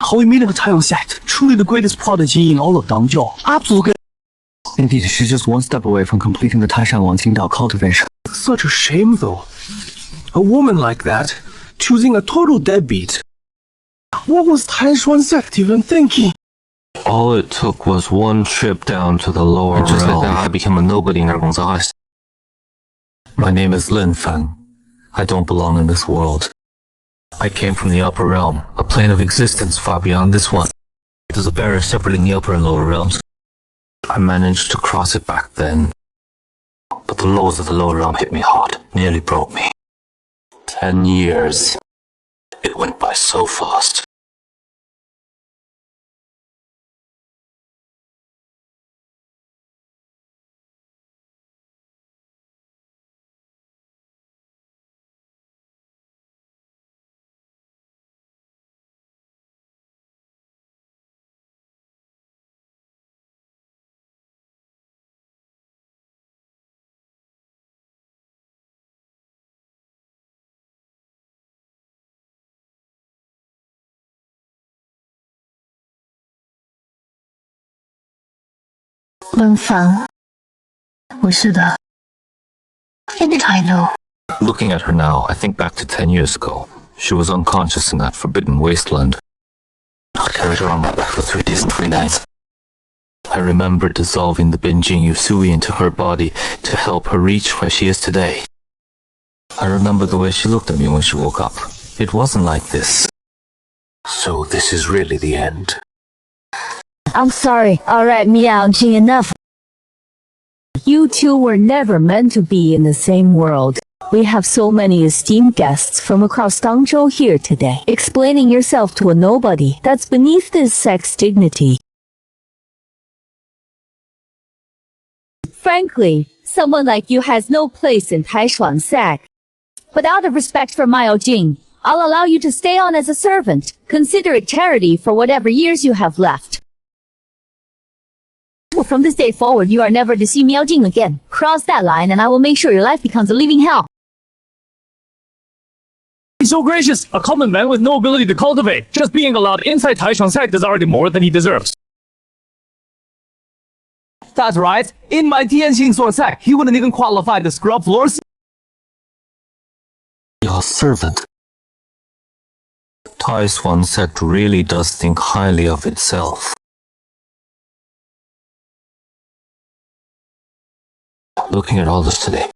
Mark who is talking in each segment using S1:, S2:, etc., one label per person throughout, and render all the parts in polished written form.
S1: How we meeting a Taiyang sect, truly the greatest prodigy in all of Dangzhou. Absolutely.
S2: Indeed, she's just one step away from completing the Taishan Wang Qingdao cultivation.
S1: Such a shame, though. A woman like that, choosing a total deadbeat. What was Taishan sect even thinking?
S3: All it took was one trip down to the lower realm. Just like that, I became a nobody in Gonzales. My name is Lin Feng. I don't belong in this world. I came from the upper realm, a plane of existence far beyond this one. There's a barrier separating the upper and lower realms. I managed to cross it back then. But the laws of the lower realm hit me hard, nearly broke me. 10 years. It went by so fast.
S4: Lin Feng，我是的。Didn't I know?
S3: Looking at her now, I think back to 10 years ago. She was unconscious in that forbidden wasteland. I carried her on my back for 3 days and 3 nights. I remember dissolving the Binjing Yusui into her body to help her reach where she is today. I remember the way she looked at me when she woke up. It wasn't like this. So this is really the end.
S5: I'm sorry. Alright, Miao-Jing, enough. You two were never meant to be in the same world. We have so many esteemed guests from across Dangzhou here today. Explaining yourself to a nobody, that's beneath this sect's dignity. Frankly, someone like you has no place in Taishuan sect. But out of respect for Miao-Jing, I'll allow you to stay on as a servant. Consider it charity for whatever years you have left. From this day forward, you are never to see Miao-Jing again. Cross that line and I will make sure your life becomes a living hell.
S1: He's so gracious, a common man with no ability to cultivate. Just being allowed inside Taishan sect is already more than he deserves. That's right. In my Tianxing Suo sect, he wouldn't even qualify to scrub floors.
S3: Your servant. Taishuan sect really does think highly of itself. Looking at all this today,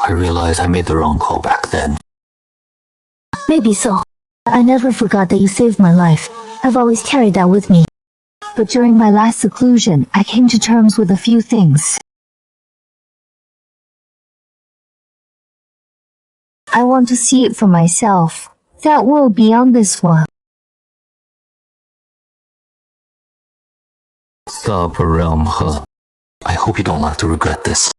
S3: I realized I made the wrong call back then.
S4: Maybe so. I never forgot that you saved my life. I've always carried that with me. But during my last seclusion, I came to terms with a few things. I want to see it for myself. That world beyond this one.
S3: The upper realm, huh? I hope you don't have to regret this.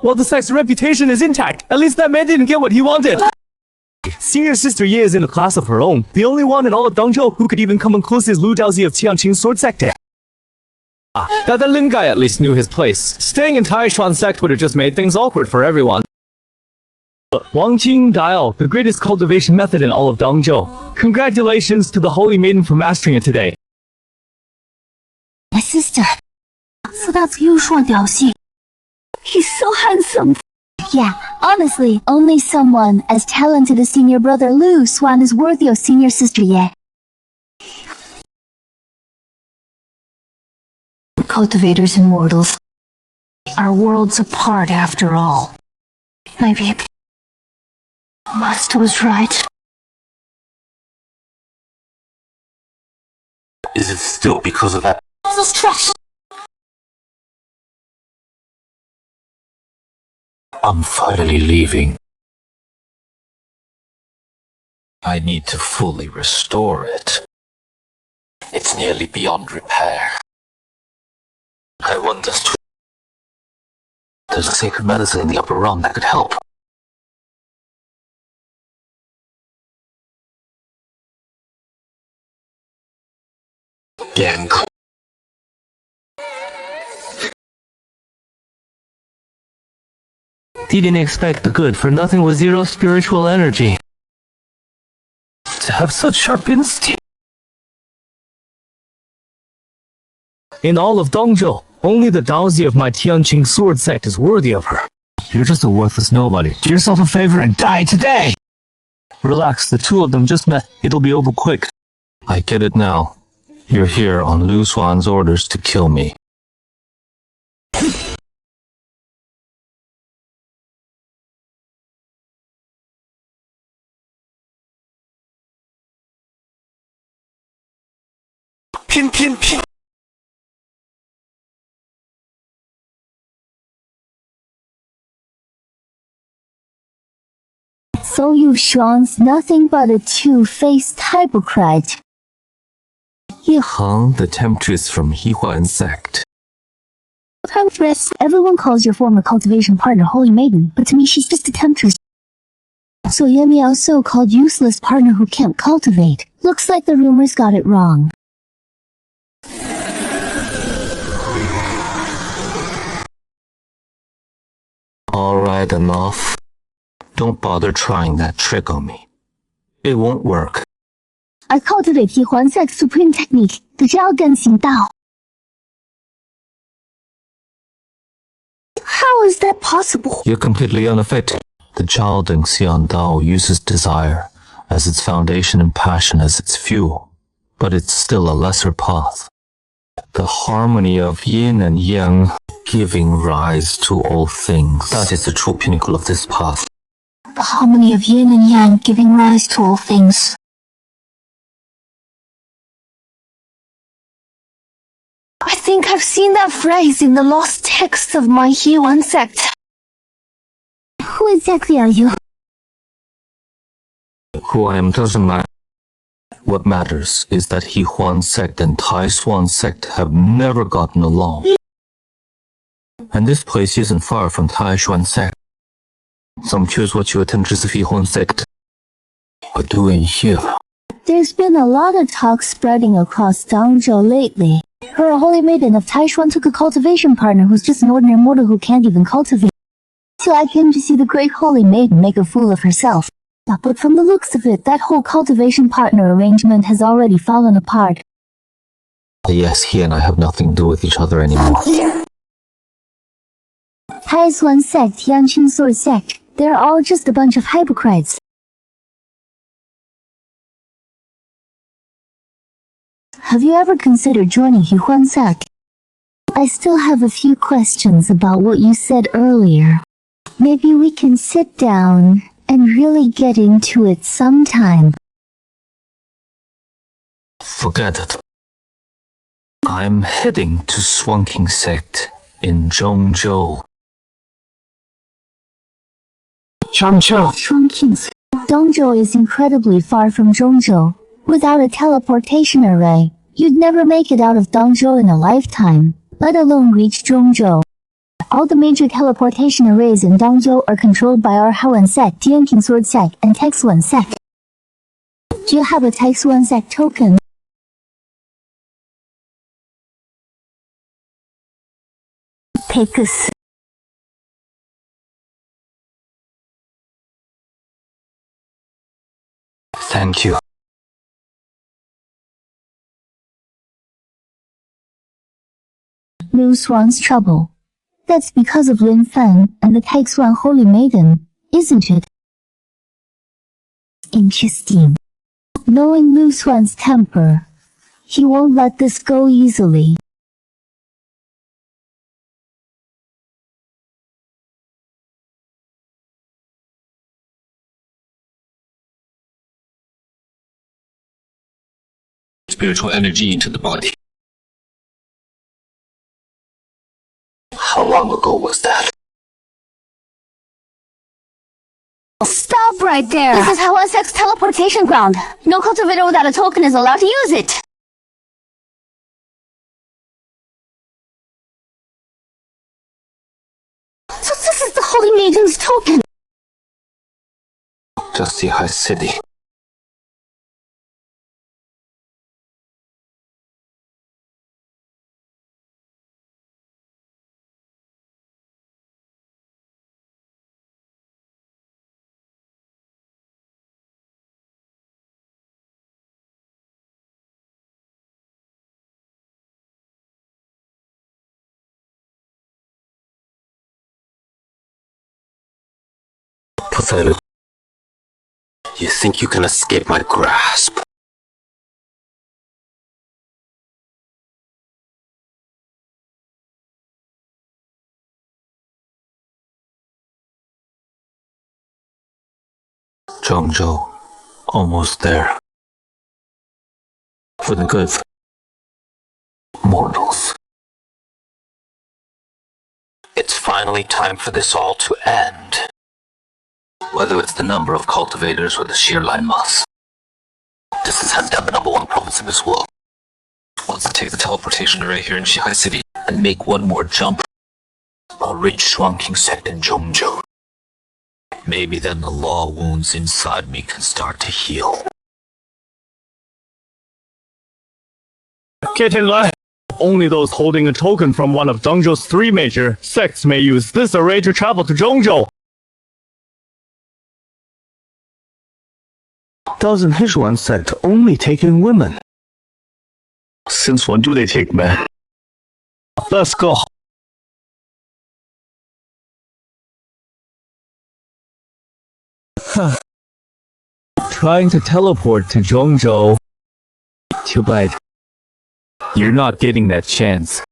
S1: Well, the sect's reputation is intact. At least that man didn't get what he wanted. Senior Sister Ye is in a class of her own. The only one in all of Dangzhou who could even come close is Lu Daozi of Qiangqing Sword Sect. That Lin guy at least knew his place. Staying in Taishuan sect would have just made things awkward for everyone. Wang Qingdao, the greatest cultivation method in all of Dangzhou. Congratulations to the Holy Maiden for mastering it today.
S4: My sister. So that's you, Shuan Diaoxi. He's so handsome. Yeah, honestly, only someone as talented as senior brother Lu Swan is worthy of senior sister Ye. Cultivators and mortals are worlds apart after all. Maybe Master was right.
S3: Is it still because of that?
S4: This is trash.
S3: I'm finally leaving. I need to fully restore it. It's nearly beyond repair. I want us to... There's a sacred medicine in the upper realm that could help. Gang He didn't expect the good, for nothing with zero spiritual energy. To have such sharp instinct.
S1: In all of Dongzhou, only the Daozi of my Tianqing sword sect is worthy of her.
S2: You're just a worthless nobody. Do yourself a favor and die today!
S3: Relax, the two of them just met. It'll be over quick. I get it now. You're here on Lu Xuan's orders to kill me.
S4: So Yu Xuan's nothing but a two-faced hypocrite.
S3: Ye Heng, the temptress from Yihuan sect.
S4: Temptress. Everyone calls your former cultivation partner Holy Maiden, but to me she's just a temptress. So Ye Miao's so-called useless partner who can't cultivate. Looks like the rumors got it wrong.
S3: Alright, enough. Don't bother trying that trick on me. It won't work.
S4: I cultivate Yihuan Sect Supreme Technique, the Zhao Gen Xing Dao. How is that possible?
S3: You're completely unaffected. The Zhao Deng Xian Dao uses desire as its foundation and passion as its fuel, but it's still a lesser path. The harmony of yin and yang, giving rise to all things. That is the true pinnacle of this path.
S4: The harmony of yin and yang giving rise to all things. I think I've seen that phrase in the lost texts of my Yihuan sect. Who exactly are you?
S3: Who I am doesn't matter. What matters is that Yihuan sect and Tai Swan sect have never gotten along. And this place isn't far from Tai Swan sect. So I'm curious what you attenders of Yihuan sect are doing here.
S4: There's been a lot of talk spreading across Dongzhou lately. Her Holy Maiden of Taishuan took a cultivation partner who's just an ordinary mortal who can't even cultivate. So I came to see the great Holy Maiden make a fool of herself. But from the looks of it, that whole cultivation partner arrangement has already fallen apart.
S3: Yes, he and I have nothing to do with each other anymore.
S4: Taishuan sect, Tianqing sword sect, they're all just a bunch of hypocrites. Have you ever considered joining Yihuan sect? I still have a few questions about what you said earlier. Maybe we can sit down and really get into it sometime.
S3: Forget it. I'm heading to Swanking sect in Zhongzhou.
S4: Shuangqing. Dongzhou is incredibly far from Zhongzhou. Without a teleportation array, you'd never make it out of Dongzhou in a lifetime, let alone reach Zhongzhou. All the major teleportation arrays in Dongzhou are controlled by our Haoan sect, Dianqing sword sect, and Taixuan sect. Do you have a Taixuan sect token? Picus.
S3: Thank you.
S4: Lu Xuan's trouble. That's because of Lin Feng and the Taixuan Holy Maiden, isn't it? Interesting. Knowing Lu Xuan's temper, he won't let this go easily.
S3: Spiritual energy into the body. How long ago was that?
S4: Stop right there! This is Haoan sect's teleportation ground. No cultivator without a token is allowed to use it. So this is the Holy Maiden's token.
S3: Just the high city. pathetic. You think you can escape my grasp? Zhengzhou, almost there. For the good of mortals. It's finally time for this all to end. Whether it's the number of cultivators or the sheer line moths. This is hands down the #1 province in this world. Once I take the teleportation array here in Xihai City and make one more jump, I'll reach Shuangqing Sect in Zhengzhou. Maybe then the law wounds inside me can start to heal.
S1: Ketenlan, only those holding a token from one of Dengzhou's 3 major sects may use this array to travel to Zhengzhou. Doesn't Heishuan sect only take in women? Since when do they take men? Let's go. Trying to teleport to Zhengzhou. Too bad. You're not getting that chance.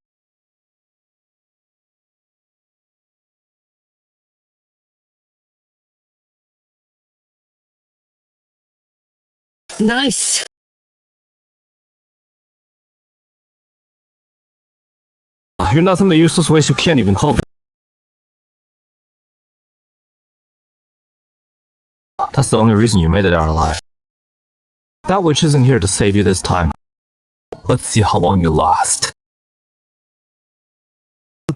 S5: Nice.
S1: You're not in the useless ways you can't even hope. That's the only reason you made it out alive. That witch isn't here to save you this time. Let's see how long you last.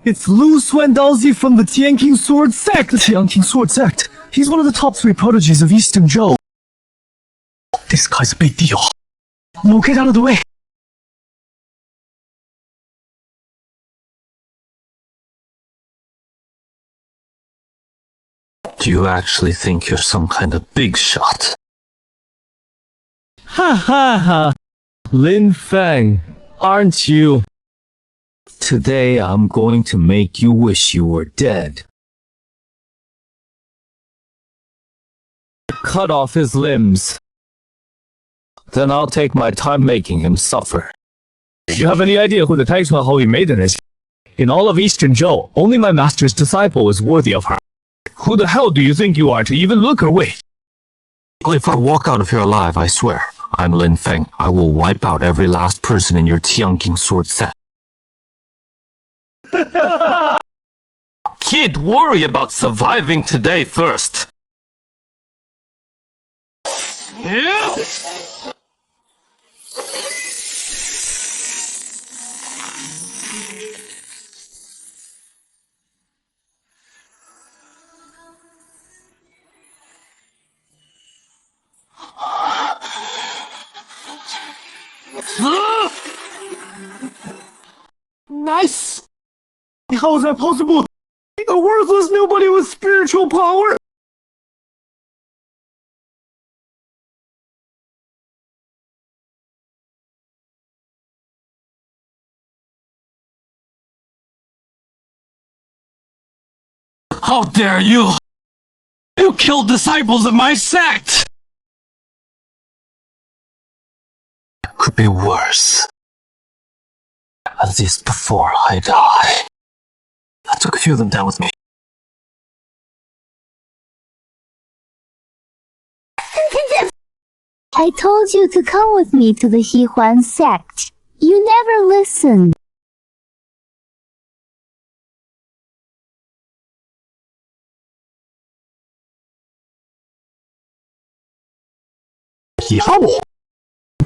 S1: It's Lu Suandalzi from the Tianqing Sword Sect! The Tianqing Sword Sect? He's one of the top 3 proteges of Eastern Zhou. This guy's a big deal. No, get out of the way!
S3: Do you actually think you're some kind of big shot?
S1: Ha ha ha! Lin Feng, aren't you? Today I'm going to make you wish you were dead. Cut off his limbs. Then I'll take my time making him suffer. Do you have any idea who the Taishuan Holy Maiden is? In all of Eastern Zhou, only my master's disciple is worthy of her. Who the hell do you think you are to even look her way?
S3: If I walk out of here alive, I swear, I'm Lin Feng. I will wipe out every last person in your Tianqing Sword Sect. Kid, worry about surviving today first. Yeah.
S1: Nice! How is that possible? A worthless nobody with spiritual power?
S3: How dare you! You killed disciples of my sect! It could be worse. At least before I die. I took a few of them down with me.
S4: I told you to come with me to the Heishuan sect. You never listened.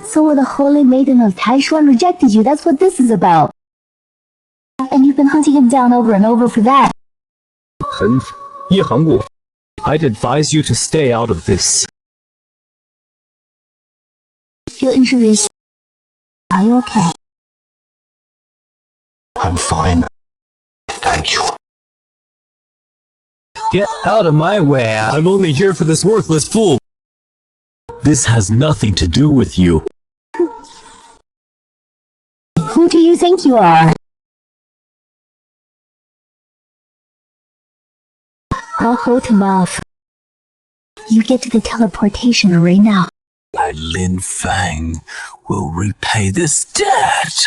S4: So the Holy Maiden of Taishuan rejected you, that's what this is about. And you've been hunting him down over and over for that.
S1: I'd advise you to stay out of this.
S4: Feel injuries. Are you okay?
S3: I'm fine. Thank you.
S1: Get out of my way. I'm only here for this worthless fool. This has nothing to do with you.
S4: Who do you think you are? I'll hold him off. You get to the teleportation array now.
S2: Lin Fang will repay this debt.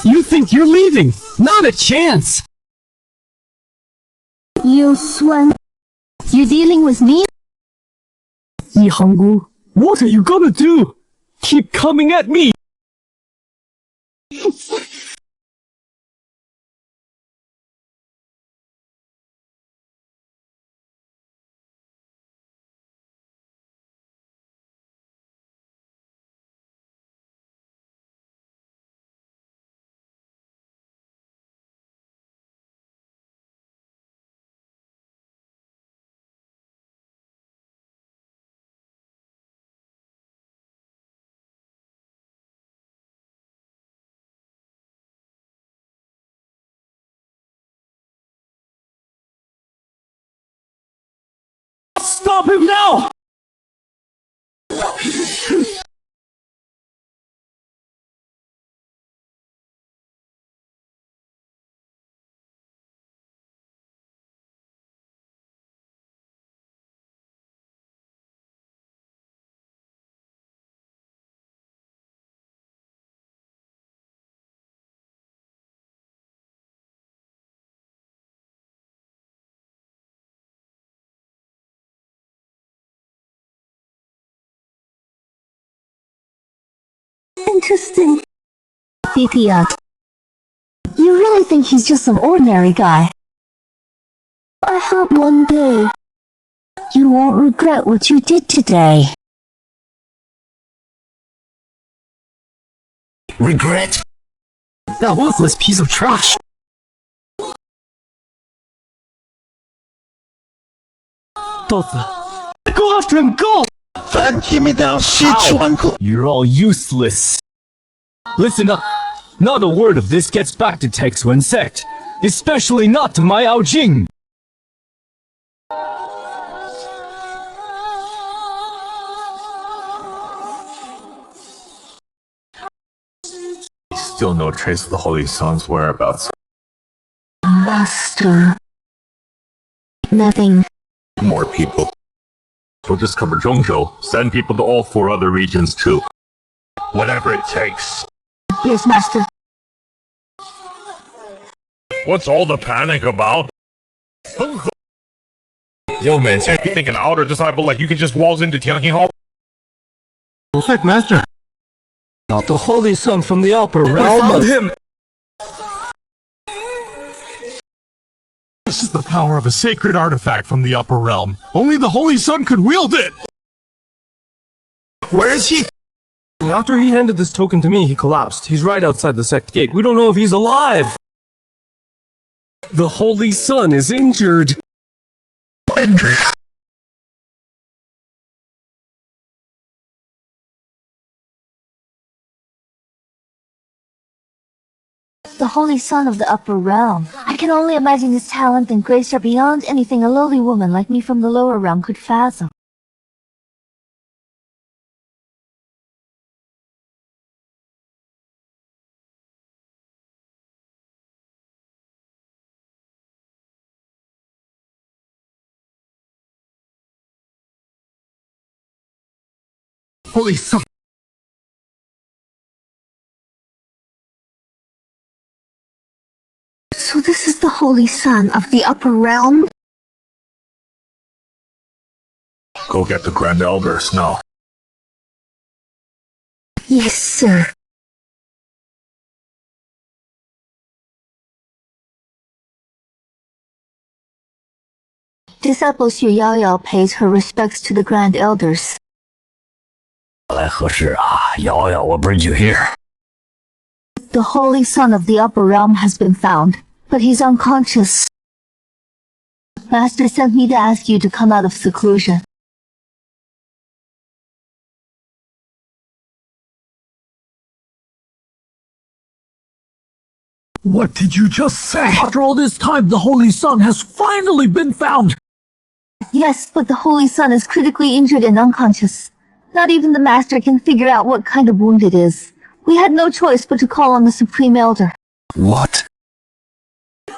S1: You think you're leaving? Not a chance!
S4: You Swan. You're dealing with me?
S1: Yi Henggu, what are you gonna do? Keep coming at me! Stop him now!
S4: Interesting. Thea, you really think he's just some ordinary guy? I hope one day you won't regret what you did today.
S2: Regret?
S1: That worthless piece of trash! Dotha, go after him, go! You're all useless. Listen up. Not a word of this gets back to Texuan sect. Especially not to my Ao Jing.
S6: Still no trace of the Holy Sun's whereabouts.
S4: Master. Nothing.
S6: More people. We'll discover Zhongzhou. Send people to all 4 other regions too. Whatever it takes.
S4: Yes, Master.
S6: What's all the panic about? Yo, man, you think an outer disciple like you can just waltz into Tianqing Hall?
S1: Perfect, Master. Not the Holy Sun from the upper realm.
S6: Found him! This is the power of a sacred artifact from the upper realm. Only the Holy Sun could wield it! Where is he?
S1: After he handed this token to me, he collapsed. He's right outside the sect gate. We don't know if he's alive. The Holy Sun is injured.
S6: Injured?
S4: The Holy Son of the Upper Realm. I can only imagine his talent and grace are beyond anything a lowly woman like me from the lower realm could fathom.
S6: Holy Sun!
S4: So this is the Holy Son of the Upper Realm?
S6: Go get the Grand Elders now.
S4: Yes, sir. Disciple Xu Yaoyao pays her respects to the Grand Elders.
S2: 来何事啊？瑶瑶，我 bring you here.
S4: The Holy Son of the Upper Realm has been found, but he's unconscious. Master sent me to ask you to come out of seclusion.
S7: What did you just say? After all this time, the Holy Sun has finally been found!
S4: Yes, but the Holy Son is critically injured and unconscious. Not even the Master can figure out what kind of wound it is. We had no choice but to call on the Supreme Elder.
S2: What?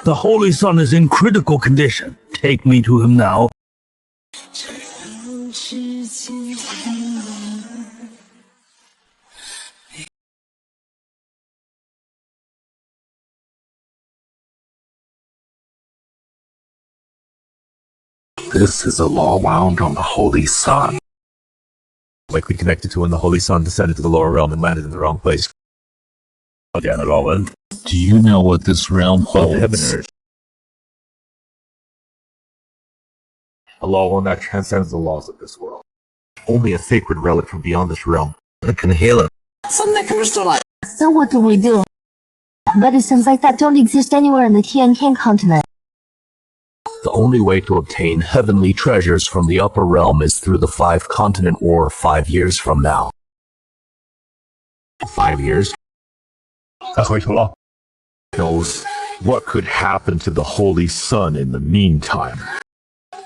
S7: The Holy Sun is in critical condition. Take me to him now.
S6: This is a law wound on the Holy Sun.
S1: Likely connected to when the Holy Sun descended to the lower realm and landed in the wrong place.
S6: Again, it all end.
S8: Do you know what this realm
S6: Of
S8: holds?
S6: heaven and earth. A law one that transcends the laws of this world. Only a sacred relic from beyond this realm that can heal it.
S4: So what do we do? Medicines like that don't exist anywhere in the Tiantian continent.
S6: The only way to obtain heavenly treasures from the upper realm is through the 5-continent war 5 years from now. 5 years? That's way too long. Knows what could happen to the Holy Sun in the meantime.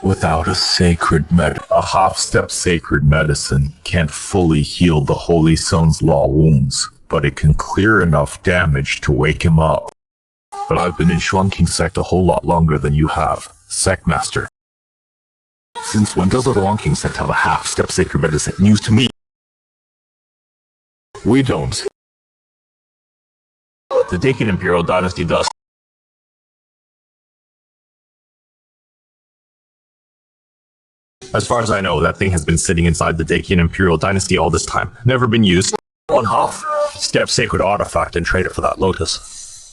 S6: Without a a half-step sacred medicine can't fully heal the Holy Sun's law wounds, but it can clear enough damage to wake him up. But I've been in Shuangking Sect a whole lot longer than you have, Sect Master. Since when does the Shuangking Sect have a half-step sacred medicine? News to me. We don't. The Dacian Imperial Dynasty does. As far as I know, that thing has been sitting inside the Dacian Imperial Dynasty all this time. Never been used. One half-step sacred artifact and trade it for that lotus.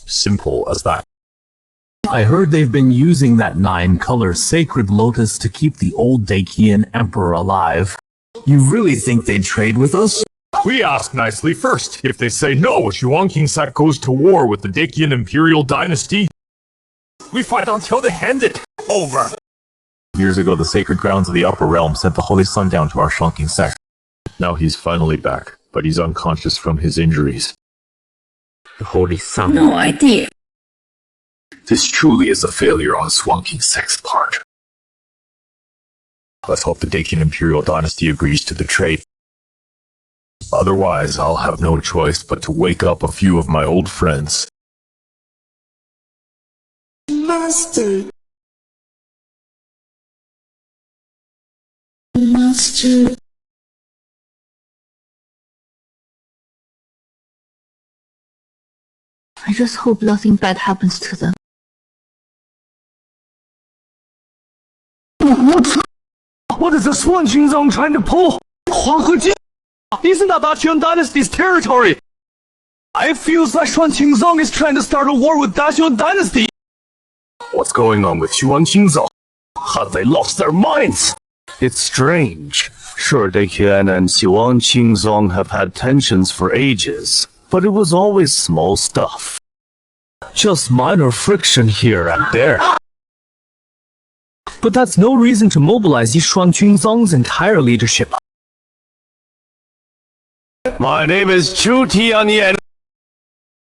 S6: Simple as that.
S8: I heard they've been using that 9-color sacred lotus to keep the old Dacian emperor alive.
S6: You really think they'd trade with us? We ask nicely first. If they say no, Shuangking Sect goes to war with the Dacian Imperial Dynasty, we fight until they hand it over. Years ago, the sacred grounds of the upper realm sent the Holy Sun down to our Shuangking Sect. Now he's finally back, but he's unconscious from his injuries. The Holy Sun.
S5: No idea.
S6: This truly is a failure on Shuangking Sect's part. Let's hope the Dacian Imperial Dynasty agrees to the trade. Otherwise, I'll have no choice but to wake up a few of my old friends.
S9: Master. Master.
S4: I just hope nothing bad happens to them.
S1: What is the Swan Qingzong trying to pull? Huanghe Jin? Isn't that Daqian Dynasty's territory? It feels like Shuan Qingzong is trying to start a war with Daqian Dynasty.
S6: What's going on with Shuan Qingzong? Have they lost their minds?
S2: It's strange. Sure, Daqian and Xuan Qingzong have had tensions for ages, but it was always small stuff. Just minor friction here and there.
S1: But that's no reason to mobilize Shuan Qingzong's entire leadership.
S6: My name is Chu Tianyan.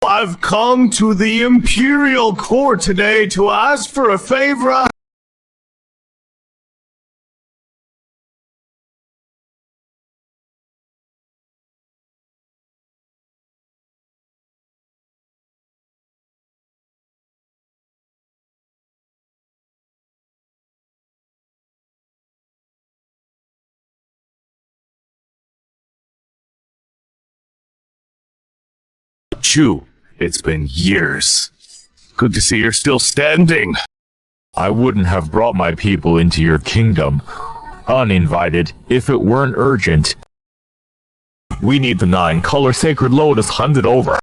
S6: I've come to the Imperial Court today to ask for a favor. Chu, it's been years. Good to see you're still standing. I wouldn't have brought my people into your kingdom uninvited if it weren't urgent. We need the 9-color sacred lotus handed over.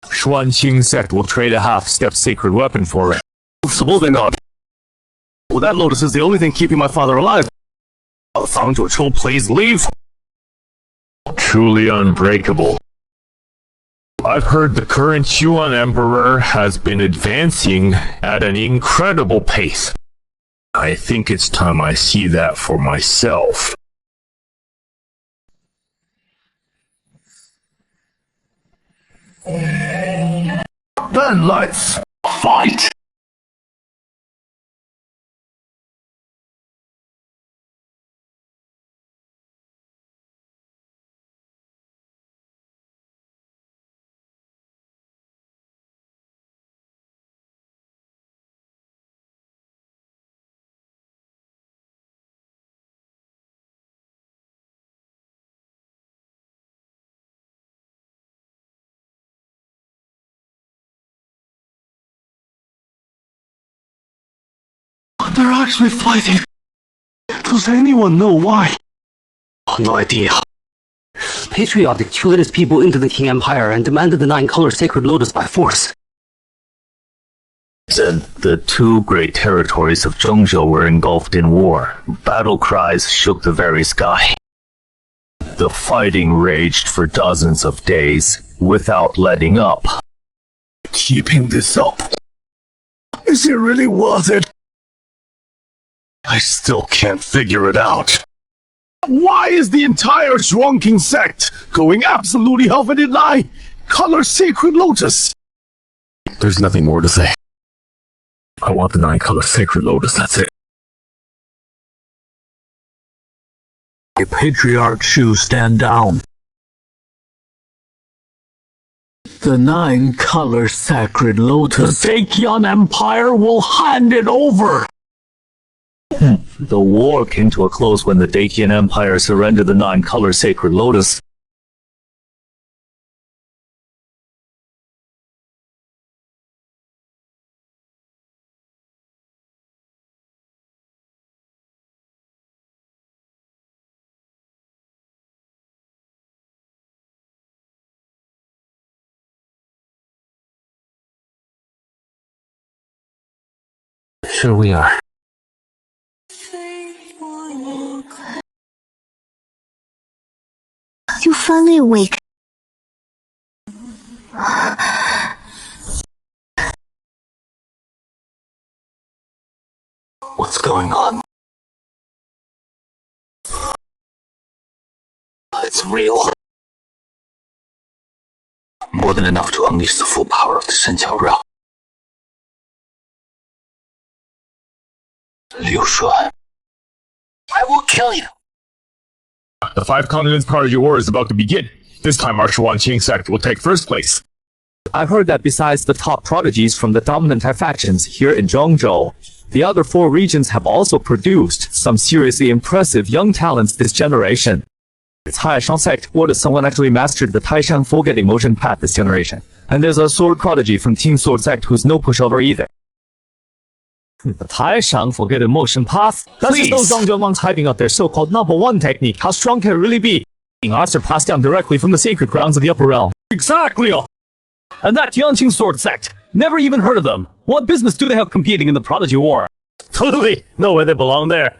S6: Shuanqing Sect will trade a half-step sacred weapon for it.
S1: Supposing not. Well, that lotus is the only thing keeping my father alive. Fang Zhuo, please leave.
S6: Truly unbreakable. I've heard the current Yuan Emperor has been advancing at an incredible pace. I think it's time I see that for myself.
S7: Then let's
S6: Fight!
S2: They're actually fighting. Does anyone know why?
S10: No idea. Patriotic led his people into the Qing Empire and demanded the 9-color sacred lotus by force.
S2: Then the two great territories of Zhongzhou were engulfed in war. Battle cries shook the very sky. The fighting raged for dozens of days without letting up. Keeping this up, is it really worth it? I still can't figure it out. Why is the entire Zhuangqing sect going absolutely helveted in lie? Color sacred lotus. There's nothing more to say. I want the 9-color sacred lotus, that's it.
S7: Patriarch Shu, stand down. The 9-color sacred lotus. The Dakian Empire will hand it over.
S2: The war came to a close when the Dakian Empire surrendered the 9-color sacred lotus.
S3: Sure we are.
S4: You finally awake.
S3: What's going on? It's real. More than enough to unleash the full power of the Shenqiao realm. Liu Shuan, I will kill you.
S6: The 5 continents prodigy war is about to begin. This time our Zhuangqing sect will take first place.
S1: I've heard that besides the top prodigies from the dominant factions here in Zhongzhou, the other 4 regions have also produced some seriously impressive young talents this generation. Taishan sect, what if someone actually mastered the Taishan Forget Emotion Path this generation? And there's a sword prodigy from Team Sword sect who's no pushover either. The Taishan Forget Emotion Path? That's just those Zhongzhou monks hyping out their so-called number 1 technique. How strong can it really be? Arts are passed down directly from the sacred grounds of the upper realm. Exactly! And that Tianqing Sword sect, never even heard of them. What business do they have competing in the prodigy war? Totally know where they belong there.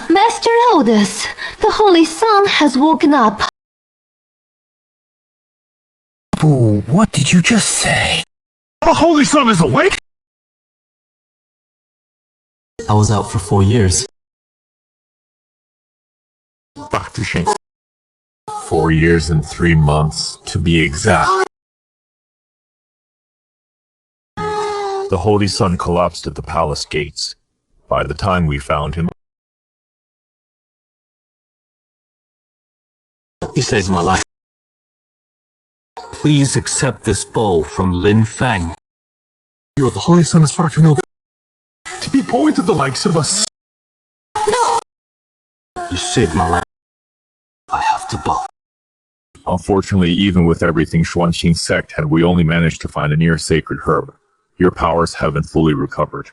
S4: Master Lotus, the Holy Sun has woken up.
S7: Ooh, what did you just say?
S6: The Holy Sun is awake?
S3: I was out for 4 years.
S6: Dr. Shen. 4 years and 3 months, to be exact. The Holy Sun collapsed at the palace gates. By the time we found him,
S3: He saved my life. Please accept this bow from Lin Feng.
S6: you're the Holy Sun is far too noble to be born to the likes of us.
S3: You saved my life. I have to bow.
S6: Unfortunately, even with everything Zhuangqing sect had we only managed to find a near sacred herb. Your powers haven't fully recovered.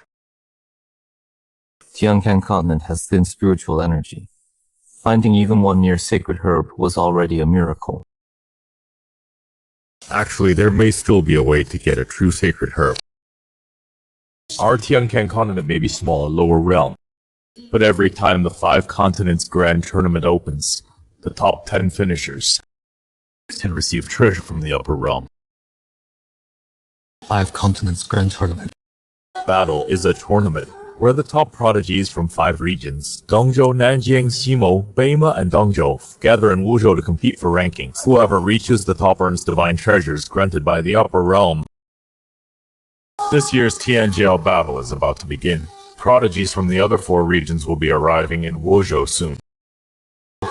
S3: Tiankan continent has thin spiritual energy. Finding even one near sacred herb was already a miracle.
S6: Actually, there may still be a way to get a true sacred herb. Our Tiankan continent may be small, a lower realm, but every time the 5 continents grand tournament opens, the top 10 finishers can receive treasure from the upper realm.
S3: 5 continents grand tournament.
S6: Battle is a tournament where the top prodigies from 5 regions, Dongzhou, Nanjing, Ximo, Beima, and Dongzhou, gather in Wuzhou to compete for rankings. Whoever reaches the top earns divine treasures granted by the upper realm. This year's Tianjiao battle is about to begin. Prodigies from the other 4 regions will be arriving in Wuzhou soon.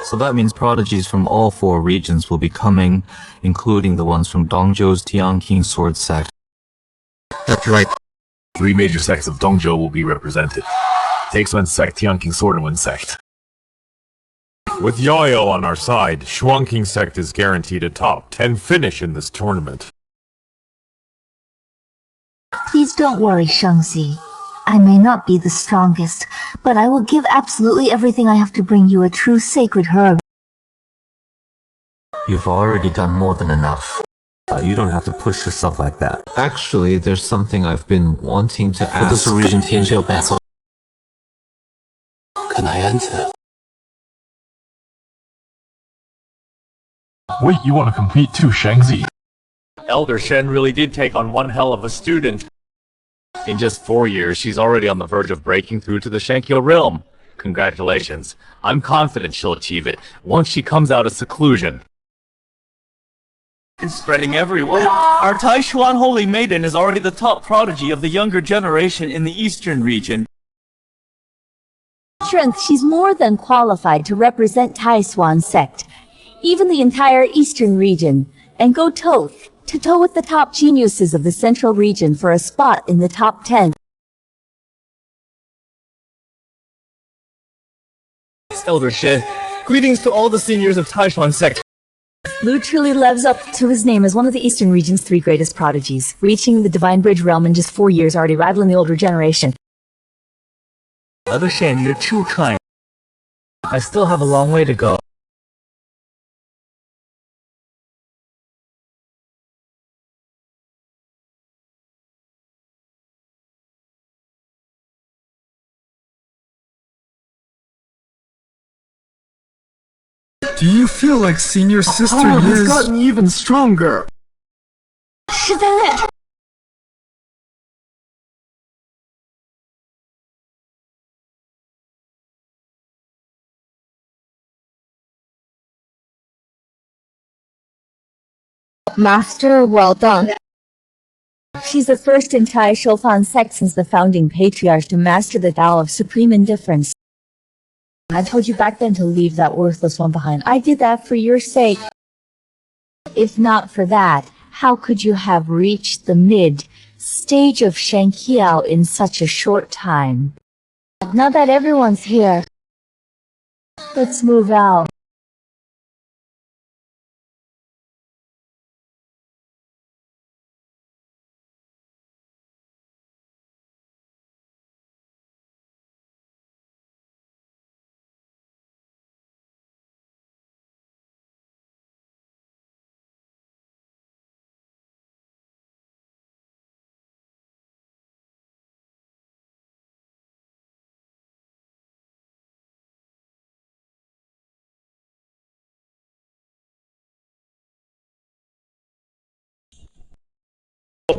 S3: So that means prodigies from all 4 regions will be coming, including the ones from Dongzhou's Tianqing Sword sect.
S6: That's right. 3 major sects of Dongzhou will be represented. Takesman sect, Tianqing Swordman sect. With Yaoyao on our side, Zhuangqing sect is guaranteed a top 10 finish in this tournament.
S4: Please don't worry, Shangxi. I may not be the strongest, but I will give absolutely everything I have to bring you a true sacred herb.
S3: You've already done more than enough. You don't have to push yourself like that. Actually, there's something I've been wanting to ask. 这是 region 天需要 battle. Can I enter?
S6: Wait, you want to compete too, Shangzi?
S1: Elder Shen really did take on one hell of a student. In just 4 years, she's already on the verge of breaking through to the Shankyo realm. Congratulations. I'm confident she'll achieve it once she comes out of seclusion. It's spreading everywhere. Our Taishuan Holy Maiden is already the top prodigy of the younger generation in the eastern region.
S5: Strength, she's more than qualified to represent Taishuan sect, even the entire eastern region, and go toe-to-toe with the top geniuses of the central region for a spot in the top 10.
S1: Elder Shen, greetings to all the seniors of Taishuan sect.
S5: Lu truly lives up to his name as one of the eastern region's 3 greatest prodigies, reaching the Divine Bridge realm in just 4 years, already rivaling the older generation.
S1: Elder Shen, you're too kind. I still have a long way to go.
S9: Do you feel like senior sister has gotten even stronger?
S4: 是的。
S5: Master, well done. She's the first in Tai Shofan sect since the founding patriarch to master the Tao of Supreme Indifference. I told you back then to leave that worthless one behind. I did that for your sake. If not for that, how could you have reached the mid-stage of Shanqiao in such a short time? Now that everyone's here, let's move out.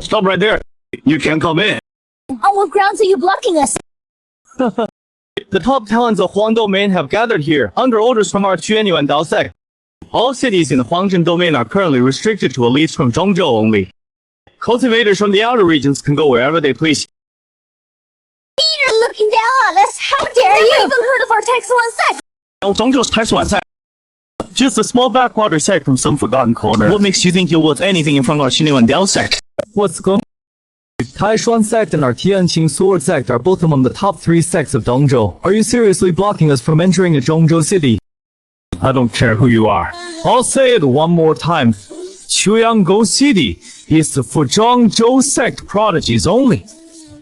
S2: Stop right there. You can't come in.
S4: On what grounds are you blocking us?
S1: The top talents of Huang Domain have gathered here under orders from our Quanyuan Dao sect. All cities in the Huangzhen domain are currently restricted to elites from Zhongzhou only. Cultivators from the outer regions can go wherever they please.
S4: You're looking down on us. How dare you? Never even heard of our Taishuan sect.
S2: Zhongzhou's Taishuan sect. Just a small backwater sect from some forgotten corner. What makes you think you're worth anything in front of our Quanyuan Dao sect?
S1: What's going on? Taishuan sect and our Tianqing Sword sect are both among the top 3 sects of Dongzhou. Are you seriously blocking us from entering a Zhongzhou city?
S2: I don't care who you are.
S1: I'll say it one more time. Quyangou City is for Zhongzhou sect prodigies only.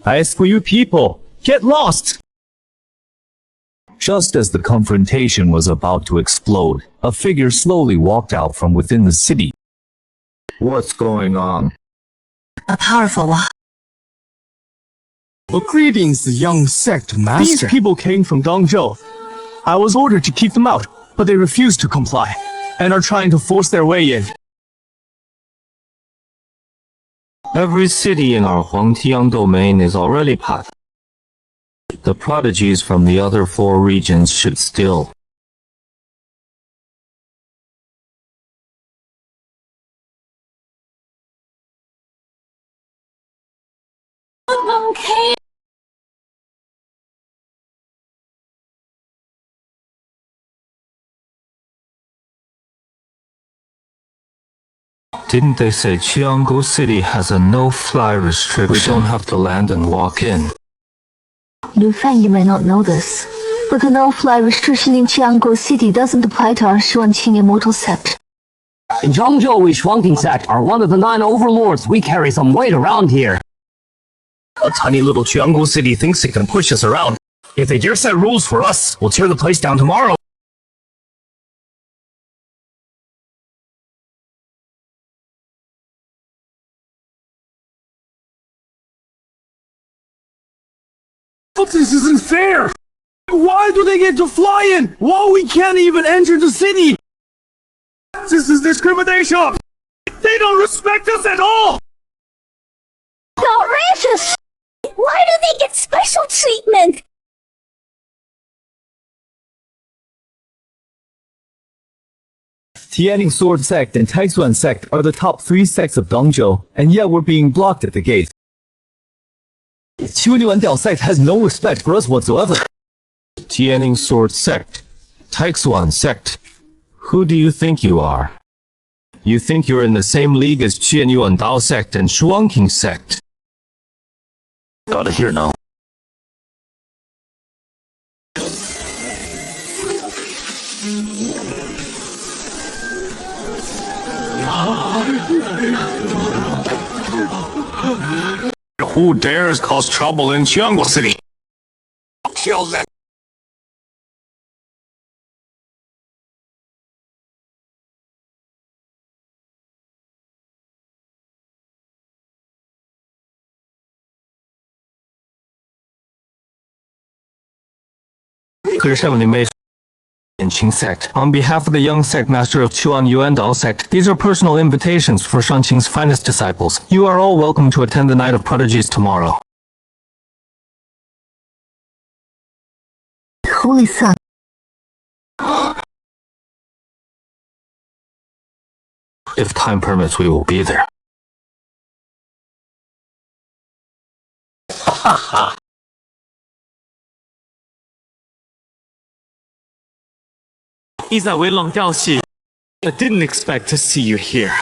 S1: As for you people, get lost!
S2: Just as the confrontation was about to explode, a figure slowly walked out from within the city.
S3: What's going on?
S4: A powerful one.
S1: Well, greetings, young sect master. These people came from Dongzhou. I was ordered to keep them out, but they refused to comply, and are trying to force their way in.
S3: Every city in our Huangtiang domain is already part. The prodigies from the other 4 regions should still.
S4: Okay.
S3: Didn't they say Qiangou City has a no-fly restriction? We don't have to land and walk in.
S4: Lu Fang, you may not know this, but the no-fly restriction in Qiangou City doesn't apply to our Shuanqing Immortal Sect.
S10: In Zhongzhou, we Shuangting sect are one of the 9 overlords. We carry some weight around here.
S2: A tiny little Jianggu city thinks it can push us around. If they dare set rules for us, we'll tear the place down tomorrow.
S1: But this isn't fair! Why do they get to fly in while we can't even enter the city? This is discrimination! They don't respect us at all!
S4: Outrageous! Why do they get special treatment?
S1: Tianning Sword Sect and Taixuan Sect are the top 3 sects of Dongzhou, and yet we're being blocked at the gate. Qiunyuan Dao Sect has no respect for us whatsoever.
S3: Tianning Sword Sect, Taixuan Sect. Who do you think you are? You think you're in the same league as Qianyuan Dao Sect and Shuangqing Sect? Gotta hear now.
S2: Who dares cause trouble in Jianggu City? Kill them.
S3: Qing Sect. On behalf of the young sect master of Chuan Yuan Dao Sect, these are personal invitations for Shanqing's finest disciples. You are all welcome to attend the Night of Prodigies tomorrow.
S4: Holy Sun.
S3: If time permits, we will be there.
S1: I didn't expect to see you here.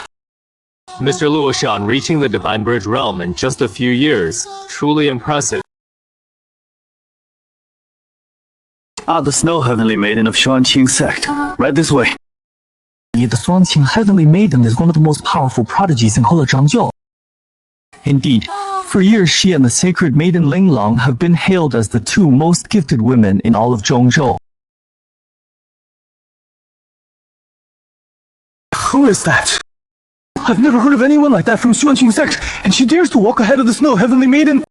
S3: Mr. Luoshan reaching the Divine Bridge realm in just a few years. Truly impressive.
S2: The Snow Heavenly Maiden of Shuangqing Sect. Right this way.
S1: The Shuangqing Heavenly Maiden is one of the most powerful prodigies in all of Zhangzhou. Indeed, for years she and the sacred maiden Ling Lang have been hailed as the 2 most gifted women in all of Zhongzhou. Who is that? I've never heard of anyone like that from Xuanqing Sect, and she dares to walk ahead of the Snow Heavenly Maiden.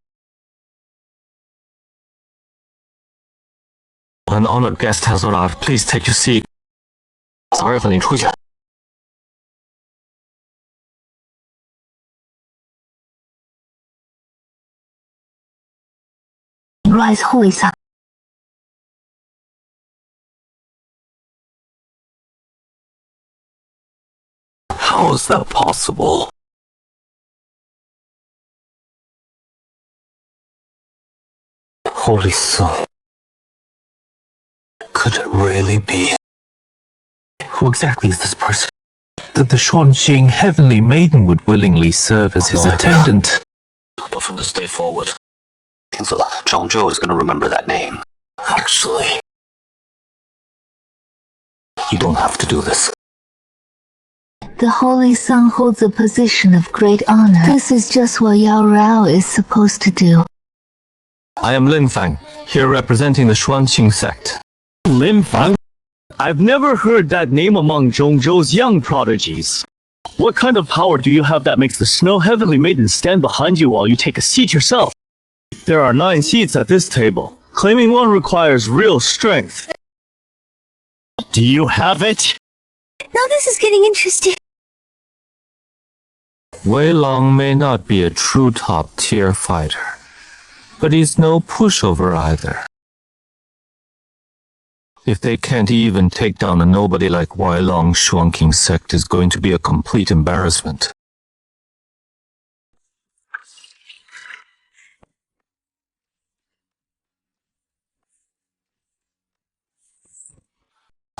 S3: An honored guest has arrived. Please take your seat. Sorry for the intrusion.
S4: Rise, Holy Sun.
S3: How is that possible? Holy Sun. Could it really be? Who exactly is this person? That the Shuangqing Heavenly Maiden would willingly serve as his attendant. But from this day forward, Zhongzhou is going to remember that name. Actually, you don't have to do this.
S4: The Holy Sun holds a position of great honor. This is just what Yao Rao is supposed to do.
S3: I am Lin Fang, here representing the Shuangqing Sect.
S2: Lin Fang? I've never heard that name among Zhongzhou's young prodigies. What kind of power do you have that makes the Snow Heavenly Maiden stand behind you while you take a seat yourself? There are 9 seats at this table. Claiming one requires real strength. Do you have it?
S4: Now this is getting interesting.
S3: Wei Long may not be a true top-tier fighter, but he's no pushover either. If they can't even take down a nobody like Wei Long, Shuangqing Sect is going to be a complete embarrassment.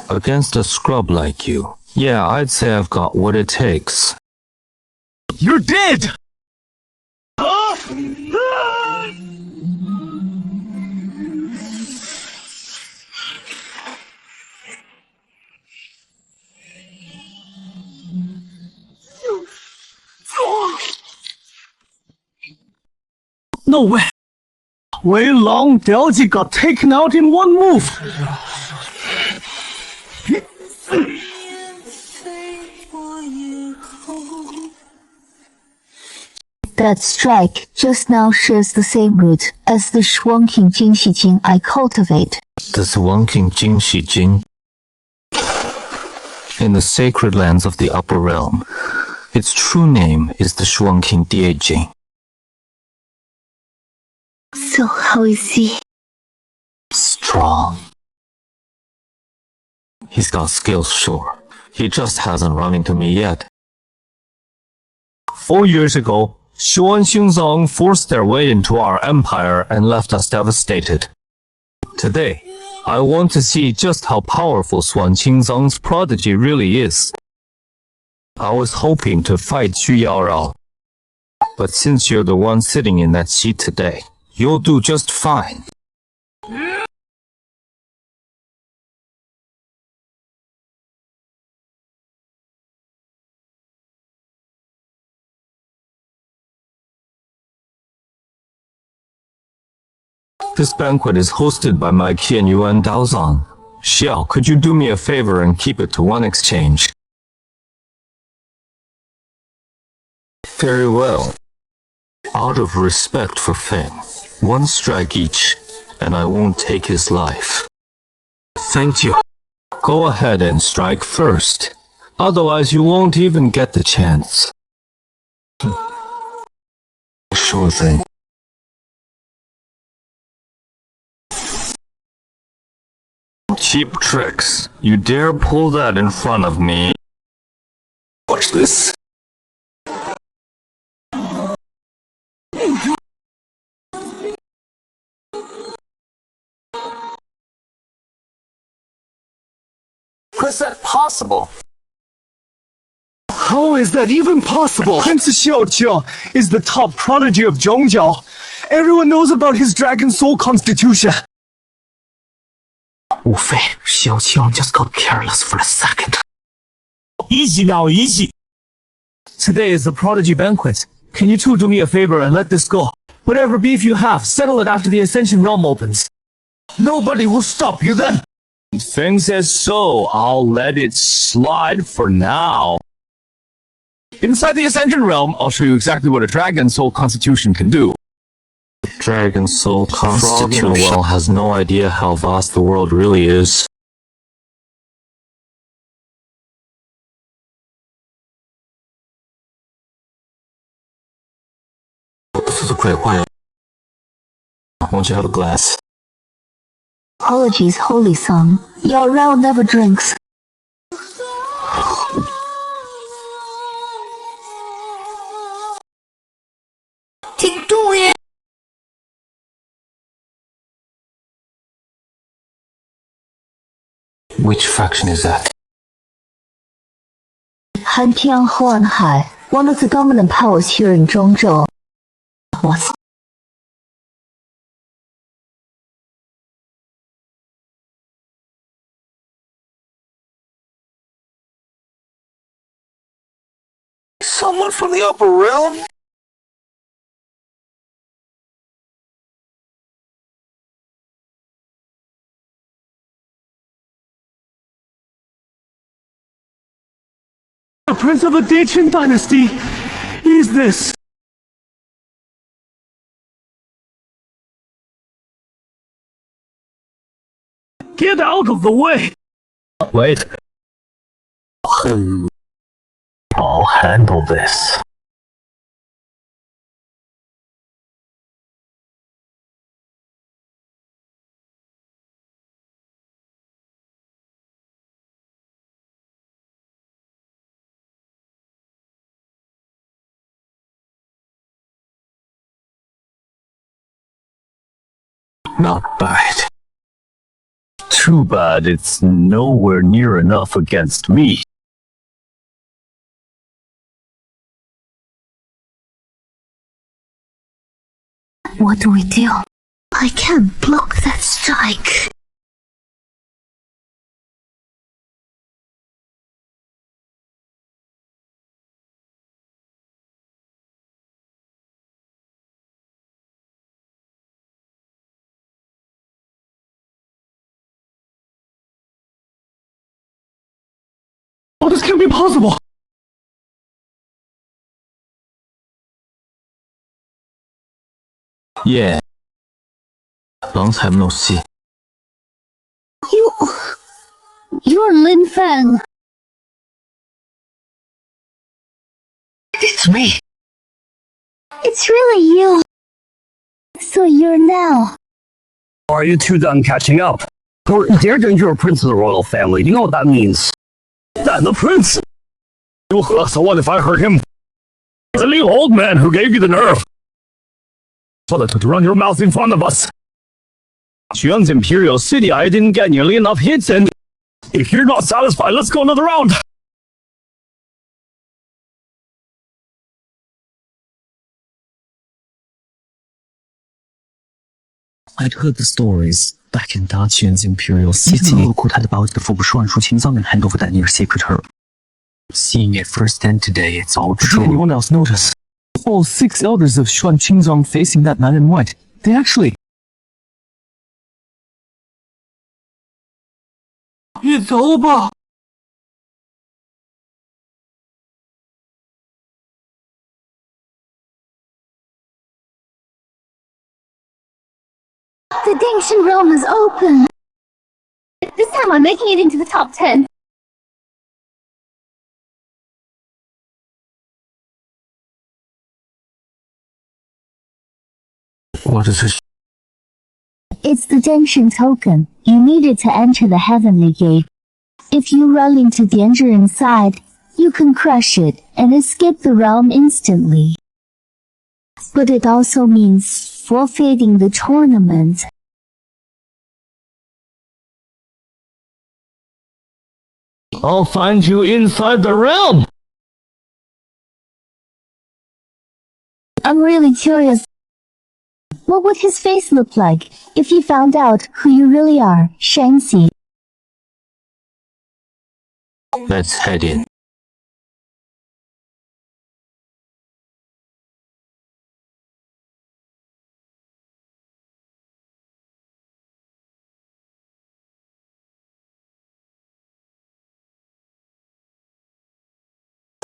S3: Against a scrub like you, yeah, I'd say I've got what it takes.
S2: You're dead!
S7: No way. Wei Long Diaoji got taken out in one move.
S4: That strike just now shares the same root as the Shuangqing Jingxi Jing I cultivate.
S3: The Zhuangqing Jingxi Jing. In the sacred lands of the Upper Realm, its true name is the Shuangqing Die Jing.
S4: So how is he?
S3: Strong. He's got skills, sure. He just hasn't run into me yet.
S2: 4 years ago, Xuan Xingzong forced their way into our empire and left us devastated. Today, I want to see just how powerful Xuan Qingzong's prodigy really is. I was hoping to fight Xu Yaorao, but since you're the one sitting in that seat today, you'll do just fine. This banquet is hosted by my Qian Yuan Daozang. Xiao, could you do me a favor and keep it to one exchange? Very well. Out of respect for Feng, one strike each, and I won't take his life.
S7: Thank you.
S2: Go ahead and strike first. Otherwise you won't even get the chance.
S3: Sure thing.
S2: Cheap tricks. You dare pull that in front of me?
S7: Watch this. How's that possible?
S1: How is that even possible? Prince Xiaoqiao is the top prodigy of Zhongjiao. Everyone knows about his Dragon Soul constitution.
S7: Wu Fei, Xiaoqiao just got careless for a second.
S1: Easy now, easy. Today is the prodigy banquet. Can you two do me a favor and let this go? Whatever beef you have, settle it after the Ascension Realm opens. Nobody will stop you then.
S2: Feng says so. I'll let it slide for now. Inside the Ascension Realm, I'll show you exactly what a Dragon Soul Constitution can do.
S3: Dragon Soul Constitution well has no idea how vast the world really is. This is a great wine. Won't you have a glass?
S4: Apologies, Holy Son. Yao Rao never drinks.
S3: Which faction is that?
S4: Hantian Huanhai, one of the dominant powers here in Zhongzhou. What's
S7: Someone from the Upper Realm?
S1: The Prince of the Deqin Dynasty is this. Get out of the way!
S2: Wait. I'll handle this.
S3: Not bad.
S2: Too bad it's nowhere near enough against me.
S4: What do we do? I can't block that strike.
S1: This can't be possible.
S3: Yeah. Long time no see.
S4: You're Lin Feng.
S10: It's me.
S4: It's really you. So you're now.
S10: Are you two done catching up? You're a prince of the royal family. Do you know what that means?
S2: And the prince? So what if I hurt him? The little old man who gave you the nerve. So that to run your mouth in front of us.
S1: Xuan's Imperial City, I didn't get nearly enough hits, and
S2: If you're not satisfied, let's go another round.
S1: I'd heard the stories back in Daqian's Imperial City.
S10: 陆库他的把我的腹部数万数青藏人 hand over that near secret her.
S1: Seeing it firsthand today, it's all
S10: Did
S1: true.
S10: anyone else notice?
S1: All 6 elders of Xuan Qingzong facing that man in white. They actually...
S7: 你走吧。
S4: The Dangshan realm is open. This time I'm making it into the top 10.
S3: What is it?
S4: It's the Dangshan token. You need it to enter the Heavenly Gate. If you run into danger inside, you can crush it and escape the realm instantly. But it also means forfeiting the tournament.
S1: I'll find you inside the realm!
S4: I'm really curious. What would his face look like if he found out who you really are, Shangxi?
S3: Let's head in.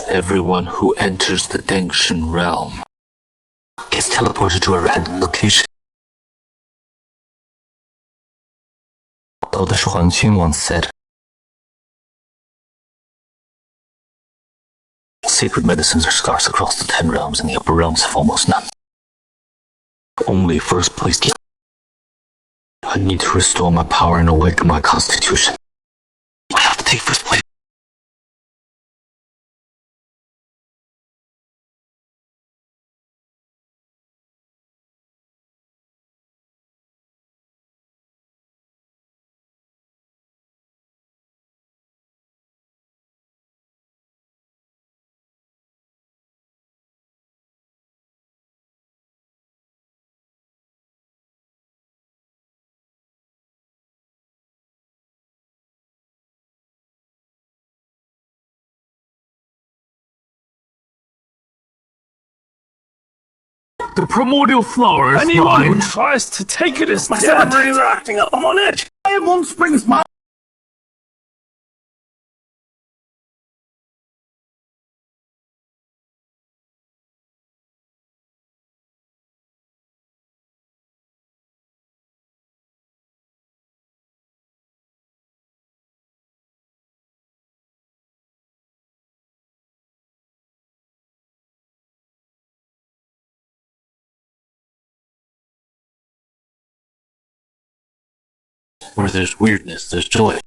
S3: Everyone who enters the Dangshan realm gets teleported to a random location. Elder Xuanqing once said, sacred medicines are scarce across the 10 realms, and the upper realms have almost none. Only first place. I need to restore my power and awaken my constitution. I have to take first place.
S2: The primordial flower is anyone who tries to take it is dead. Memories are acting up. I'm on edge. Everyone springs my...
S3: Where there's weirdness, there's joy.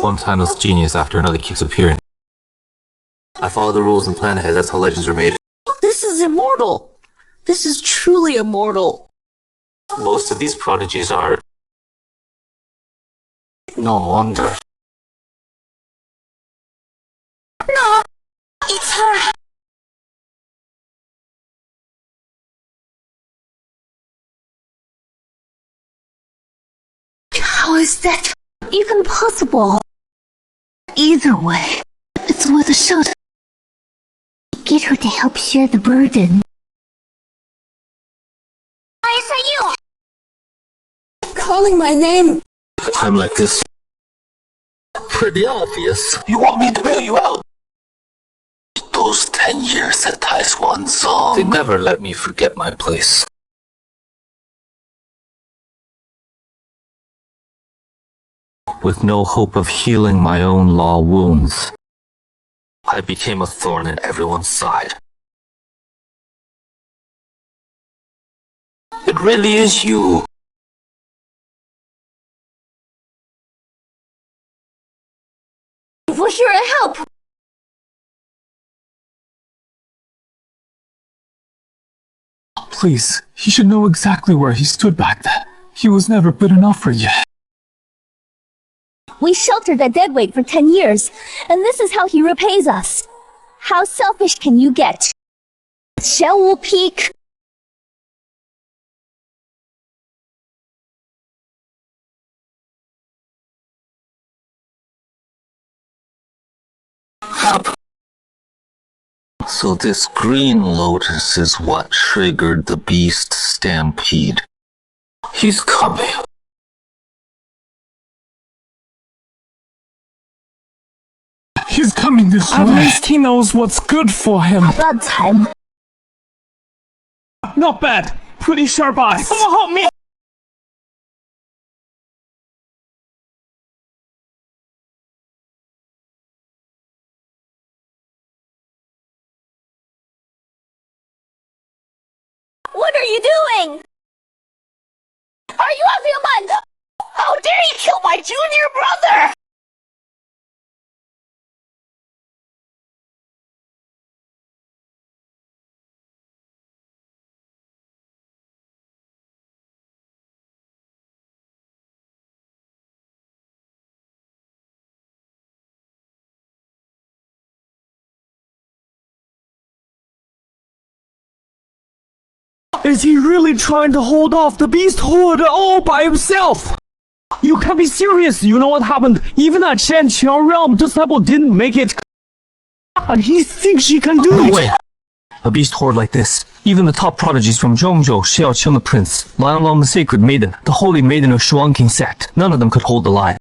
S3: One timeless genius after another keeps appearing. I follow the rules and plan ahead, that's how legends are made.
S5: This is immortal. This is truly immortal.
S3: Most of these prodigies are... No wonder.
S4: No, it's her. is that even possible? Either way, it's worth a shot. Get her to help share the burden. ISIU! Calling my name.
S3: A time like this, pretty obvious. You want me to bail you out? Those 10 years at Taiswan Song, they never let me forget my place. With no hope of healing my own law wounds, I became a thorn in everyone's side. It really is you.
S4: We're here to help.
S8: Please, he should know exactly where he stood back then. He was never good enough for you.
S4: We sheltered a deadweight for 10 years, and this is how he repays us. How selfish can you get? Shell will peak.
S3: So this green lotus is what triggered the beast stampede. He's coming.
S8: He's coming this way. At least he knows what's good for him.
S4: About time.
S1: Not bad. Pretty sharp eyes. Someone help me!
S4: What are you doing? Are you out of your mind? How dare you kill my junior brother?
S1: Is he really trying to hold off the beast horde all by himself? You can't be serious. You know what happened? Even that Shanqiao realm disciple didn't make it. And he thinks he can do it.
S3: No way. A beast horde like this. Even the top prodigies from Zhongzhou, Xiaoqiang the Prince, Lianlong the Sacred Maiden, the Holy Maiden of Shuangqing sect, none of them could hold the line.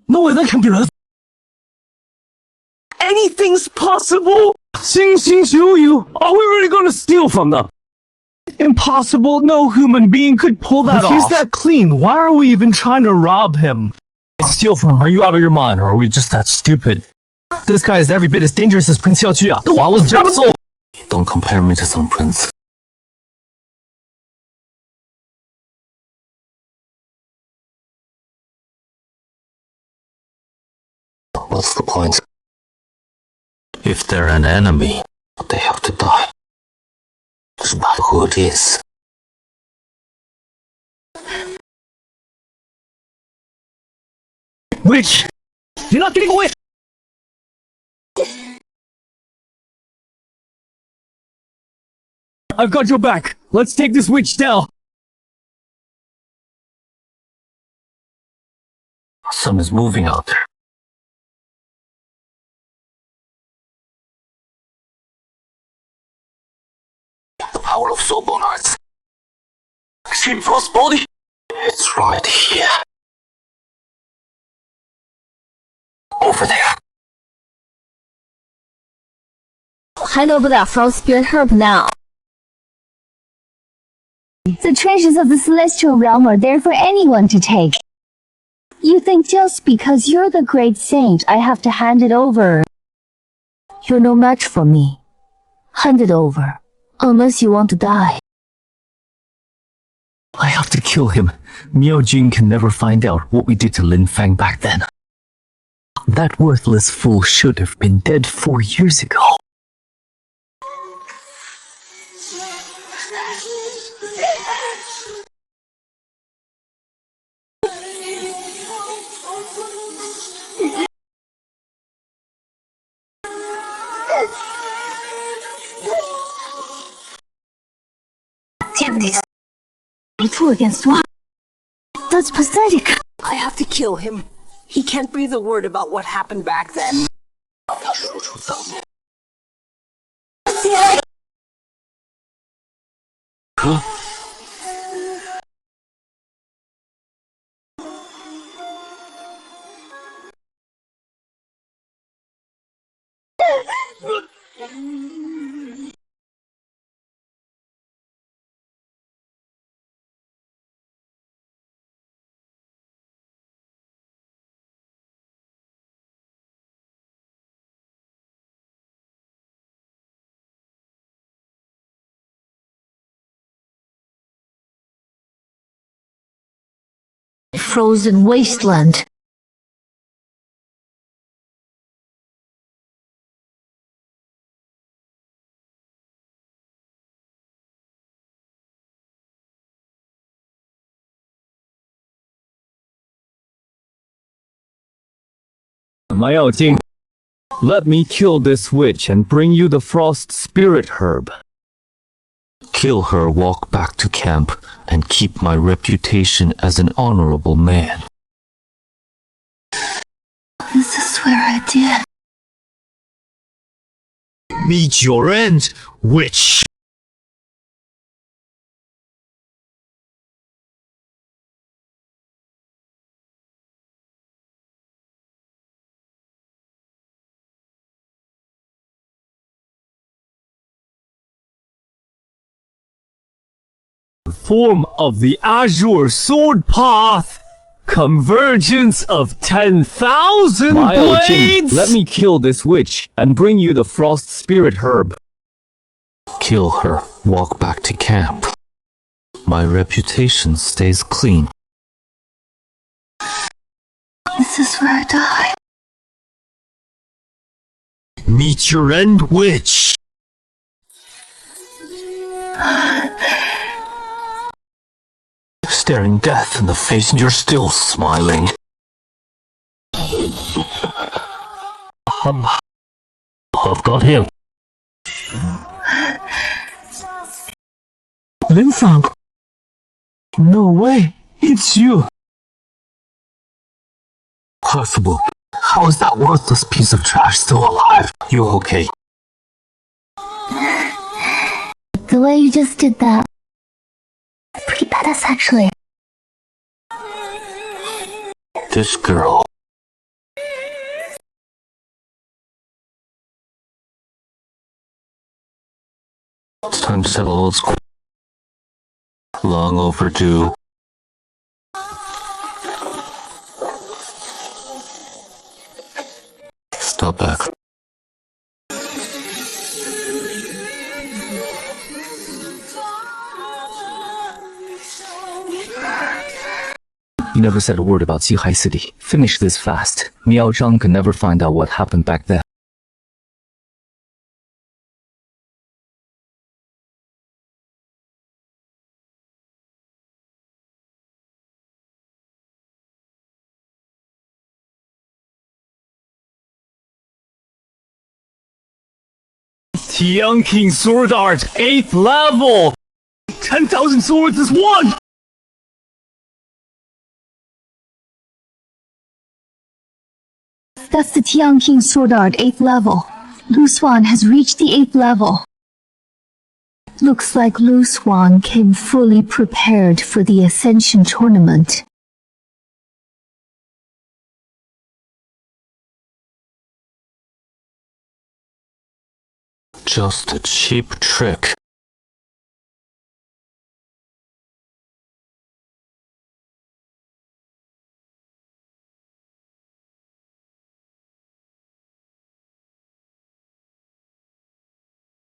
S1: No way, that can be right. Anything's possible! Xing Xiu Yu, are we really gonna steal from them? Impossible, no human being could pull that off. He's that clean, why are we even trying to rob him?
S3: Steal from him? Are you out of your mind, or are we just that stupid? This guy is every bit as dangerous as Prince Xiaoqu. The Hua was just soul. Don't compare me to some prince. What's the point? If they're an enemy, they have to die. Doesn't matter who it is.
S1: Witch! You're not getting away! I've got your back. Let's take this witch down.
S3: The sun is moving out there. The power of Soulbone Hearts. Extreme Frost Body. It's right here. Over there.
S4: Hand over that frost spirit herb now. The treasures of the celestial realm are there for anyone to take. You think just because you're the great saint, I have to hand it over? You're no match for me. Hand it over. Unless you want to die.
S3: I have to kill him. Miao Jing can never find out what we did to Lin Fang back then. That worthless fool should have been dead 4 years ago.
S4: Damn this. Two against one. That's pathetic.
S11: I have to kill him. He can't breathe a word about what happened back then.
S4: Frozen wasteland.
S1: Ma Yaojing, let me kill this witch and bring you the frost spirit herb.
S3: Kill her, walk back to camp, and keep my reputation as an honorable man.
S4: This is where I did.
S1: Meet your end, witch! Form of the Azure Sword Path. Convergence of 10,000 blades! Let me kill this witch and bring you the frost spirit herb.
S3: Kill her, walk back to camp. My reputation stays clean.
S4: This is where I die.
S1: Meet your end, witch!
S3: Staring death in the face and you're still smiling. I've got him.
S1: Lin Fang! No way! It's you!
S3: Possible. How is that worthless piece of trash still alive? You okay?
S4: The way you just did that. Pretty badass, actually.
S3: This girl. It's time to settle old school. Long overdue. Stop back.
S1: You never said a word about Qihai City. Finish this fast. Miao Zhang can never find out what happened back then. Tianqing Sword Art, 8th level! 10,000 swords is one!
S4: That's the Tianqing Sword Art 8th level. Lu Swan has reached the 8th level. Looks like Lu Swan came fully prepared for the Ascension tournament.
S3: Just a cheap trick.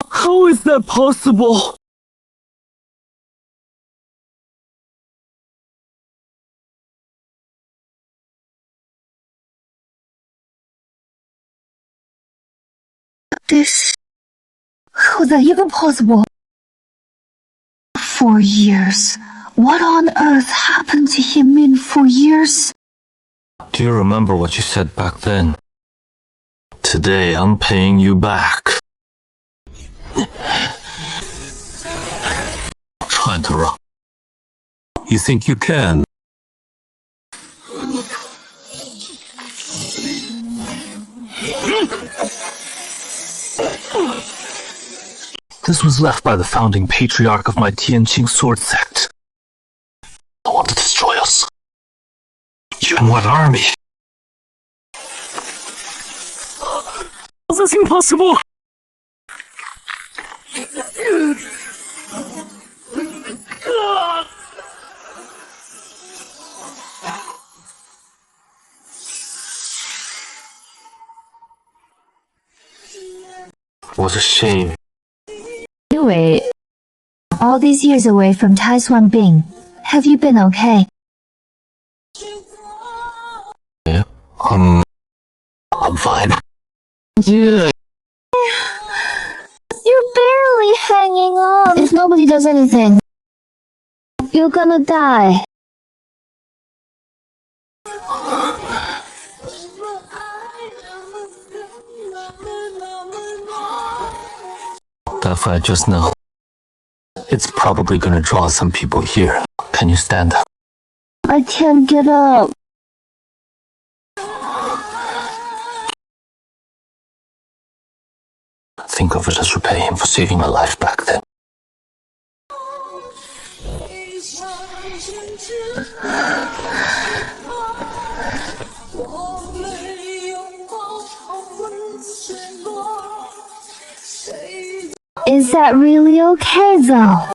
S1: How is that possible?
S4: This... How is that even possible? 4 years. What on earth happened to him in 4 years?
S3: Do you remember what you said back then? Today I'm paying you back. Trying to run. You think you can? This was left by the founding patriarch of my Tianqing sword sect. I want to destroy us. You and what army?
S1: This is impossible!
S3: What a shame.
S4: Anyway, all these years away from Tai Bing, have you been okay?
S3: Yeah, I'm fine. Yeah.
S4: You're barely hanging on. If nobody does anything, you're gonna die.
S3: That fight just now. It's probably gonna draw some people here. Can you stand up?
S4: I can't get up.
S3: Think of it as repaying for saving my life back then.
S4: Is that really okay, though?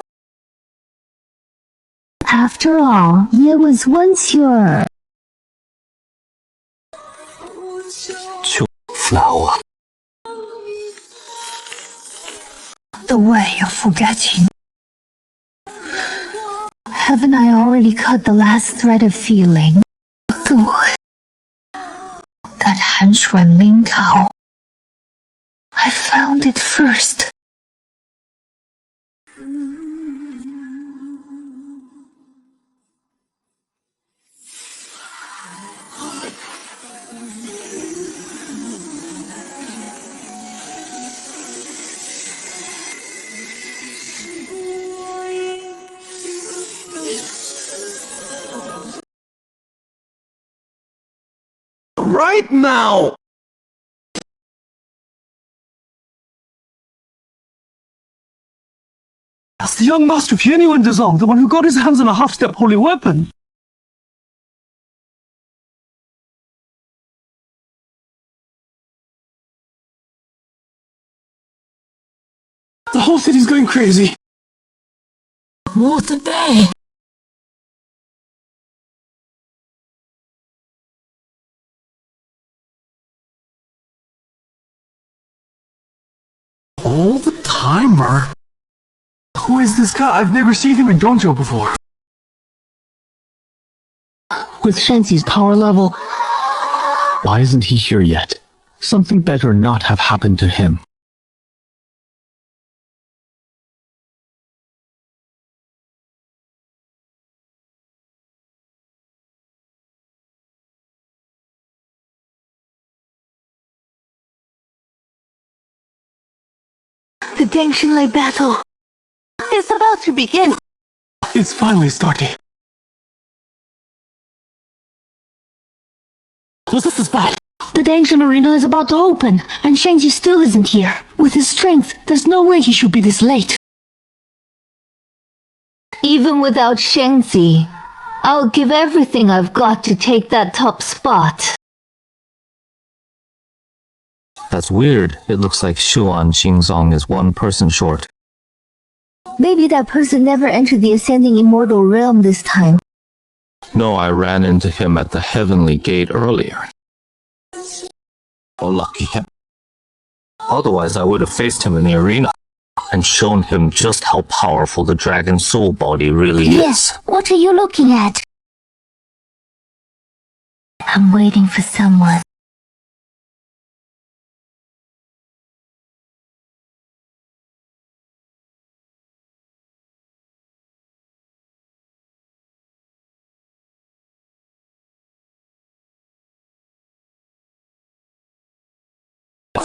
S4: After all, it was once your...
S3: Flower.
S4: The way of forgetting. Haven't I already cut the last thread of feeling? Good. That Hanshuan Ling Tao. I found it first.
S1: Right now! That's the young master Pianyuan Dezong, the one who got his hands on a half-step holy weapon. The whole city's going crazy.
S5: More today.
S1: All the timer? Who is this guy? I've never seen him in Dongzhou before.
S7: With Shenxi's power level, why isn't he here yet? Something better not have happened to him.
S11: The Dengxinlei battle is about to begin.
S1: It's finally starting.
S5: This is bad.
S4: The Dangshan Arena is about to open, and Shangji still isn't here. With his strength, there's no way he should be this late. Even without Shangji, I'll give everything I've got to take that top spot.
S3: That's weird. It looks like Shuan Xingzong is one person short.
S4: Maybe that person never entered the Ascending Immortal Realm this time.
S3: No, I ran into him at the Heavenly Gate earlier. Oh, lucky him. Otherwise, I would have faced him in the arena and shown him just how powerful the Dragon Soul Body really is.
S4: Yes, what are you looking at? I'm waiting for someone.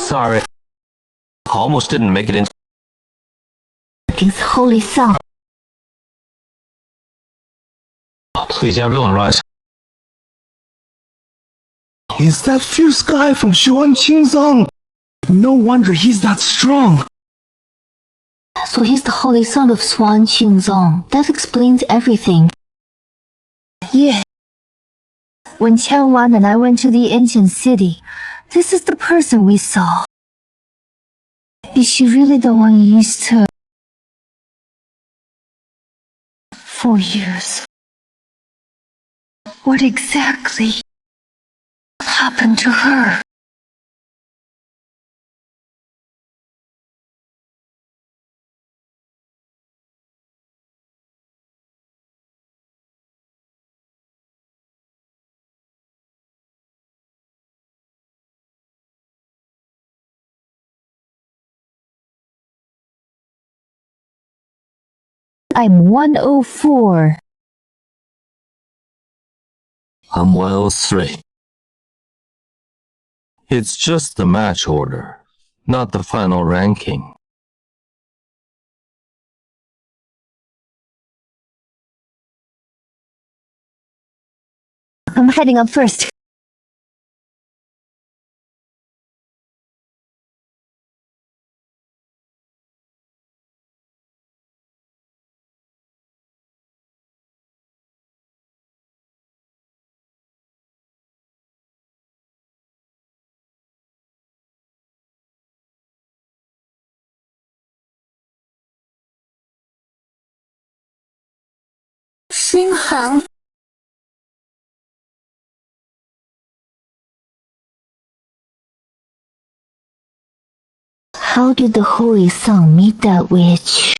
S3: Sorry. Almost didn't make it in.
S4: This holy song.
S3: Please, everyone, rise.
S1: Is that fierce guy from Xuan Qingzong? No wonder he's that strong.
S4: So he's the holy son of Xuan Qingzong. That explains everything. Yeah. When Qianwan and I went to the ancient city, this is the person we saw. Is she really the one you used to? 4 years. What exactly happened to her? I'm 104.
S3: I'm 103. It's just the match order, not the final ranking.
S4: I'm heading up first. Xinghang. How did the holy song meet that witch?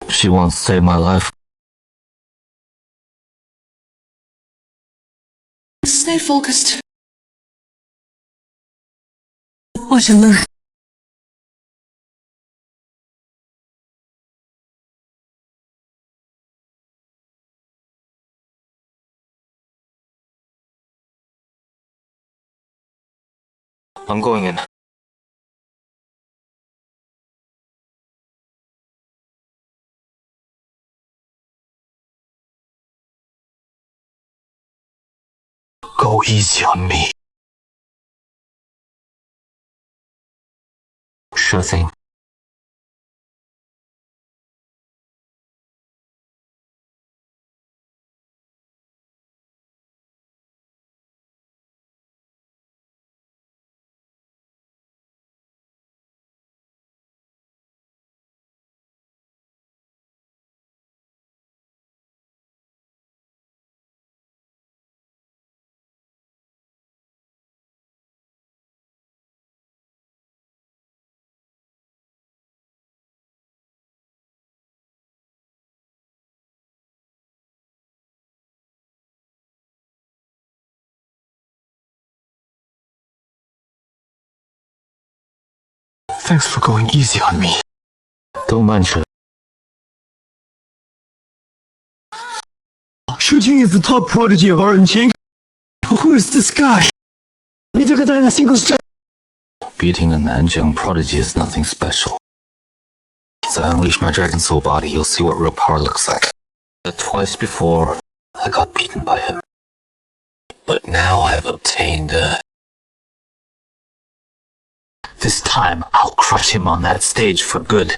S3: She once saved my life.
S11: Stay focused. What a look.
S3: I'm going in. Go easy on me. Sure thing.
S1: Thanks for going easy on me.
S3: Don't mention.
S1: Shu Jing is the top prodigy of Qing. Who is this guy?
S3: Beating a Nanjiang prodigy is nothing special. As I unleash my dragon soul body, you'll see what real power looks like. Twice before, I got beaten by him. But now I've obtained This time, I'll crush him on that stage for good.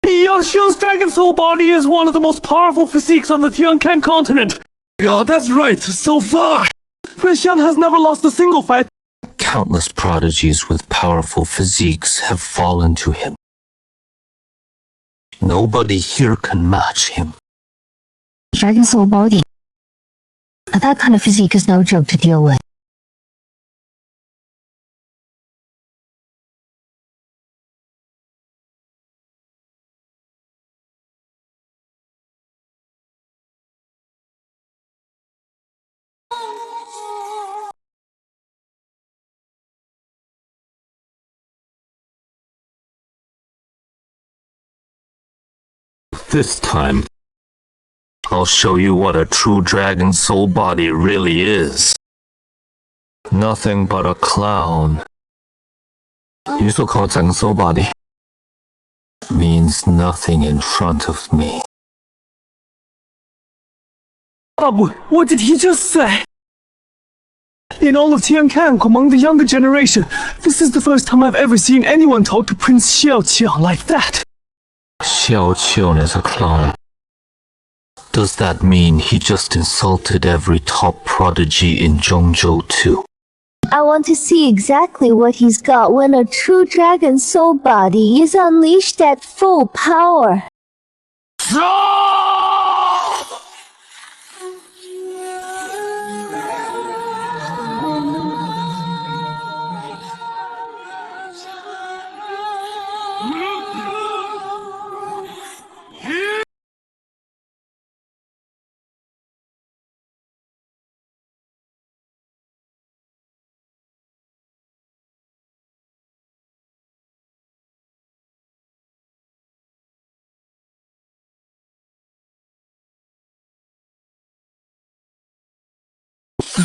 S1: Yashia's Dragon Soul body is one of the most powerful physiques on the Tiancan continent. Yeah, that's right, so far. Xian has never lost a single fight.
S3: Countless prodigies with powerful physiques have fallen to him. Nobody here can match him.
S4: Dragon Soul body. That kind of physique is no joke to deal with.
S3: This time, I'll show you what a true dragon soul body really is. Nothing but a clown. You so-called dragon soul body means nothing in front of me.
S1: What did he just say? In all of Tiancang, among the younger generation, this is the first time I've ever seen anyone talk to Prince Xiaoqiang like that.
S3: Xiaoqiang is a clown. Does that mean he just insulted every top prodigy in Zhongzhou too?
S4: I want to see exactly what he's got when a true dragon soul body is unleashed at full power.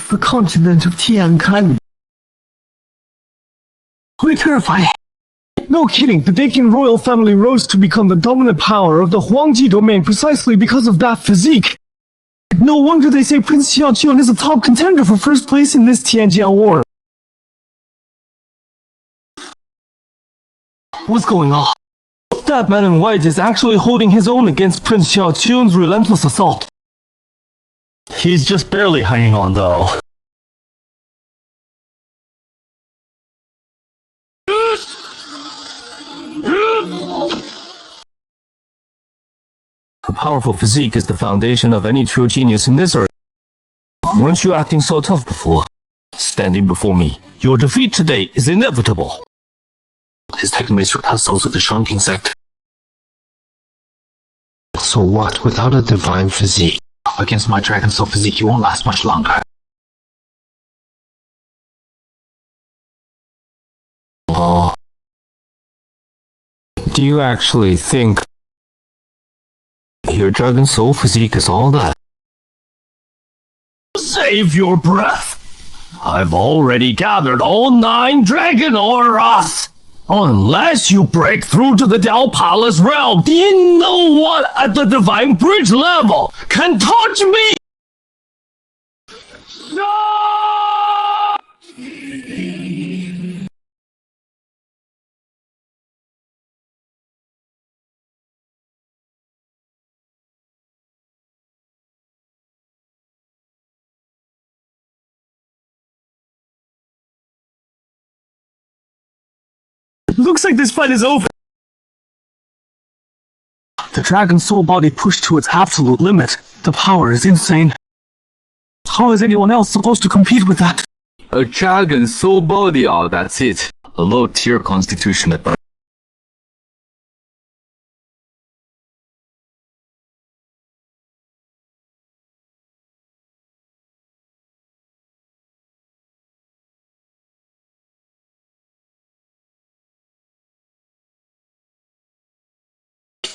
S1: The continent of Tiancang. Quite terrifying. No kidding, the Daqian royal family rose to become the dominant power of the Huangji domain precisely because of that physique. No wonder they say Prince Xiaoqiang is a top contender for first place in this Tianjiao war. What's going on? That man in white is actually holding his own against Prince Xiaoqiang's relentless assault. He's just barely hanging on though.
S3: A powerful physique is the foundation of any true genius in this earth. Weren't you acting so tough before? Standing before me, your defeat today is inevitable. His technique surpasses the Shunking sect.
S10: So what, without a divine physique? Against my dragon soul physique, you won't last much longer.
S3: Oh. Do you actually think your dragon soul physique is all that?
S1: Save your breath. I've already gathered all 9 dragon auras. Unless you break through to the Dao Palace realm, no one at the Divine Bridge level can touch me! No! Looks like this fight is over. The dragon soul body pushed to its absolute limit. The power is insane. How is anyone else supposed to compete with that?
S8: A dragon soul body, oh, that's it. A low-tier constitution at best.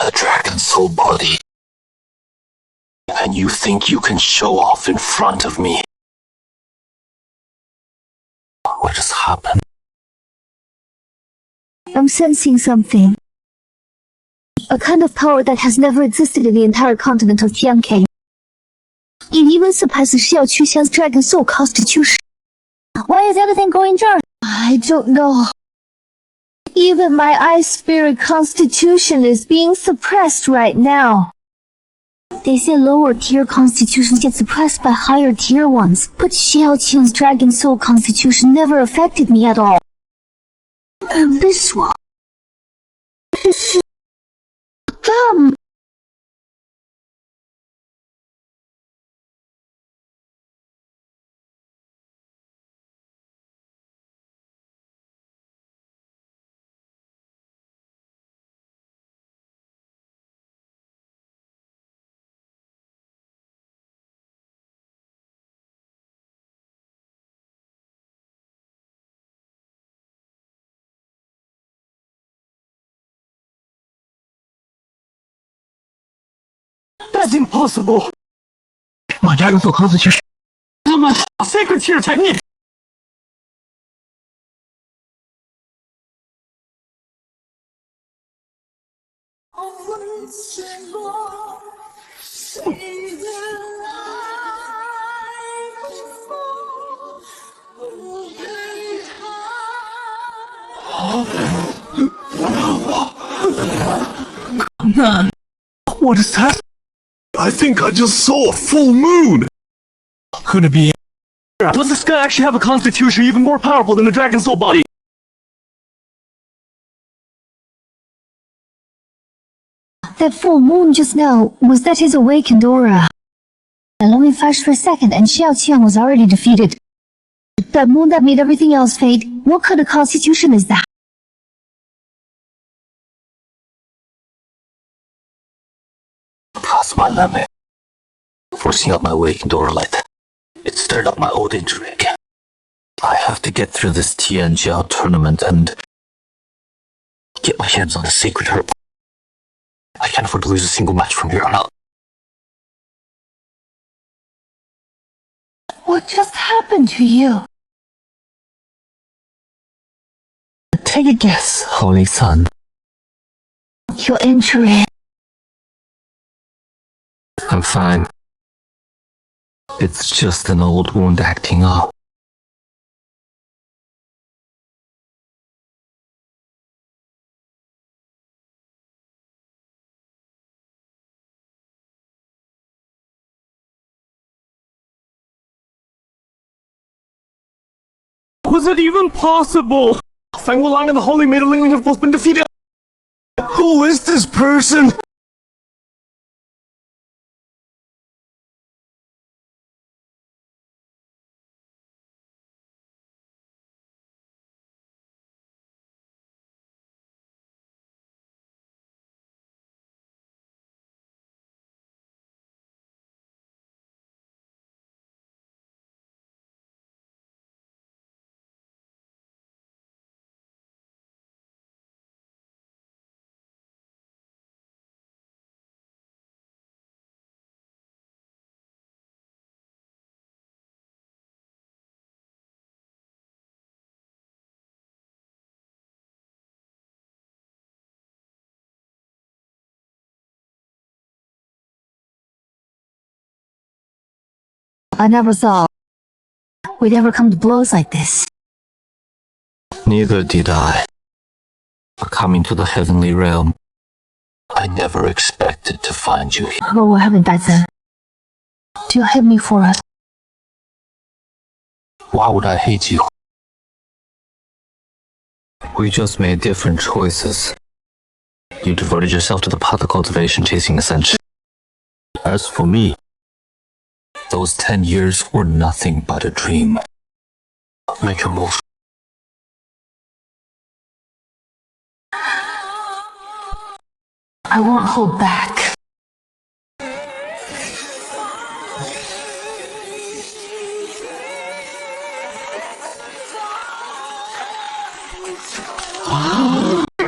S3: A dragon soul body. And you think you can show off in front of me? What just happened?
S4: I'm sensing something. A kind of power that has never existed in the entire continent of Tiancang. It even surpasses Xiao Qiang's dragon soul constitution. Why is everything going dark? I don't know. Even my ice spirit constitution is being suppressed right now. They say lower tier constitutions get suppressed by higher tier ones, but Xiao Qiang's dragon soul constitution never affected me at all. And this one...
S1: That's impossible.
S7: 马家人做康斯去，
S1: Sacred tear technique.
S6: What is that? I think I just saw a full moon.
S1: Could it be? Does this guy actually have a constitution even more powerful than the Dragon Soul body?
S4: That full moon just now, was that his awakened aura? It only flashed for a second and Xiao Qiang was already defeated. That moon that made everything else fade, what kind of constitution is that?
S3: Past my limit. Forcing out my awakened aura light. It stirred up my old intrigue. I have to get through this Tianjiao tournament and get my hands on the sacred herb. I can't afford to lose a single match from here on out.
S4: What just happened to you?
S3: Take a guess, Holy Sun.
S4: Your injury.
S3: I'm fine. It's just an old wound acting up.
S1: Was it even possible? Fang Wulang and the Holy Maiden Ling have both been defeated. Who is this person?
S4: I never thought we'd ever come to blows like this.
S3: Neither did I. But coming to the heavenly realm, I never expected to find you here.
S4: But what happened back then? Do you hate me for it?
S3: Why would I hate you? We just made different choices. You devoted yourself to the path of cultivation, chasing ascension. As for me, those 10 years were nothing but a dream. Make your move.
S4: I won't hold back.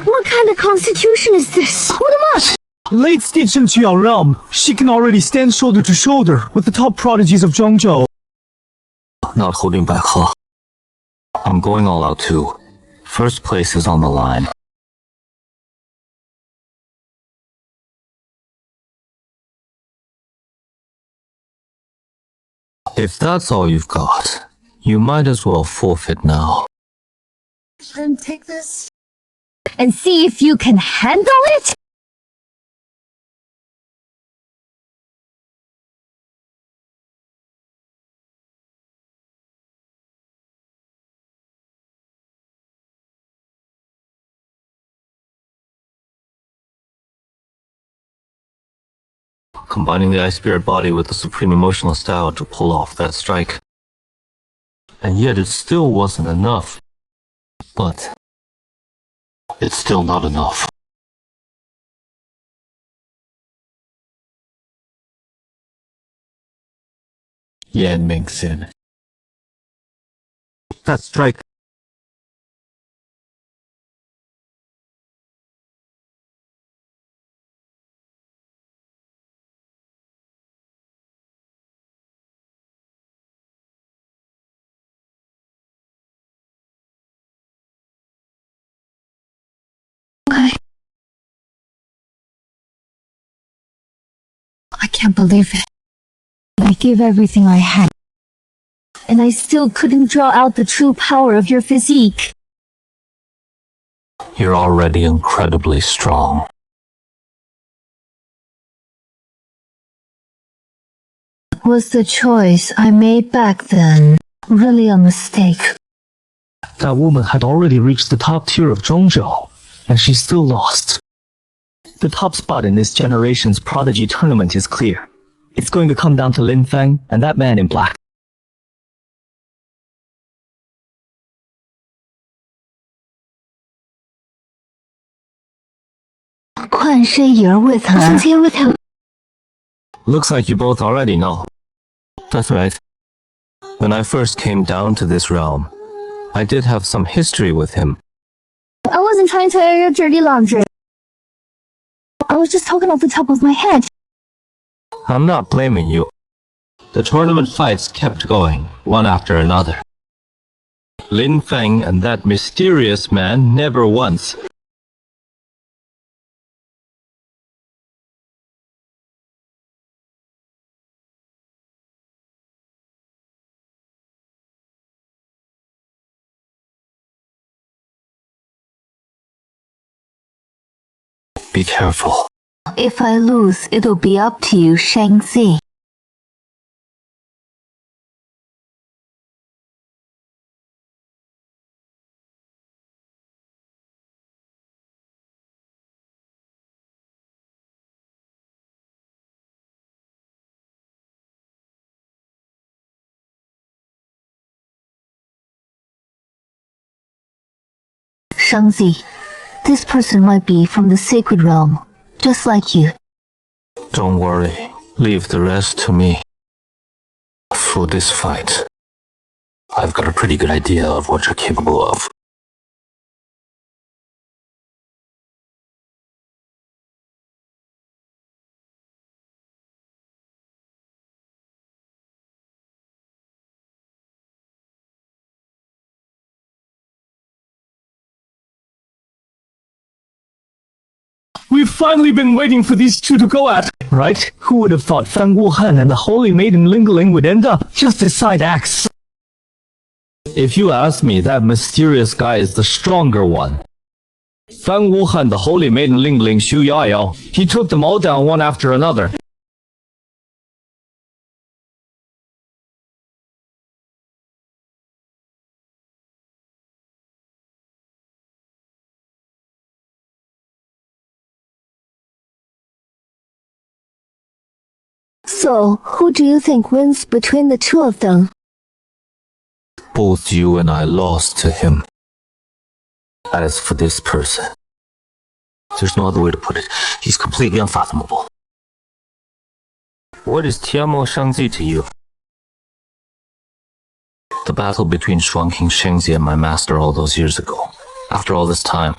S4: What kind of constitution is this? What am I?
S1: Late stage Shen Qiao realm, she can already stand shoulder to shoulder with the top prodigies of Zhongzhou.
S3: Not holding back, huh? I'm going all out too. First place is on the line. If that's all you've got, you might as well forfeit now.
S4: Then take this and see if you can handle it.
S3: Combining the Ice Spirit body with the Supreme Emotional style to pull off that strike. And yet it still wasn't enough. But it's still not enough. Yan Mingxin. That strike
S4: can't believe it. I gave everything I had. And I still couldn't draw out the true power of your physique.
S3: You're already incredibly strong.
S4: Was the choice I made back then really a mistake?
S1: That woman had already reached the top tier of Zhongzhou, and she still lost. The top spot in this generation's prodigy tournament is clear. It's going to come down to Lin Feng and that man in black.
S4: Quan Shi, you're with her. Wasn't here with him.
S3: Looks like you both already know. That's right. When I first came down to this realm, I did have some history with him.
S4: I wasn't trying to air your dirty laundry. I was just talking off the top of my head.
S3: I'm not blaming you. The tournament fights kept going, one after another. Lin Feng and that mysterious man never once. Be careful.
S4: If I lose, it'll be up to you, Shangzi. Shangzi, this person might be from the sacred realm, just like you.
S3: Don't worry. Leave the rest to me. For this fight, I've got a pretty good idea of what you're capable of.
S1: We've finally been waiting for these two to go at, right? Who would have thought Fan Wuhan and the Holy Maiden Ling Ling would end up just as side acts?
S3: If you ask me, that mysterious guy is the stronger one. Fan Wuhan, the Holy Maiden Ling Ling, Xu Yayao, he took them all down one after another.
S4: So, who do you think wins between the two of them?
S3: Both you and I lost to him. As for this person, there's no other way to put it. He's completely unfathomable. What is Tiamo Shangzi to you? The battle between Shuangking Shengzi and my master all those years ago. After all this time,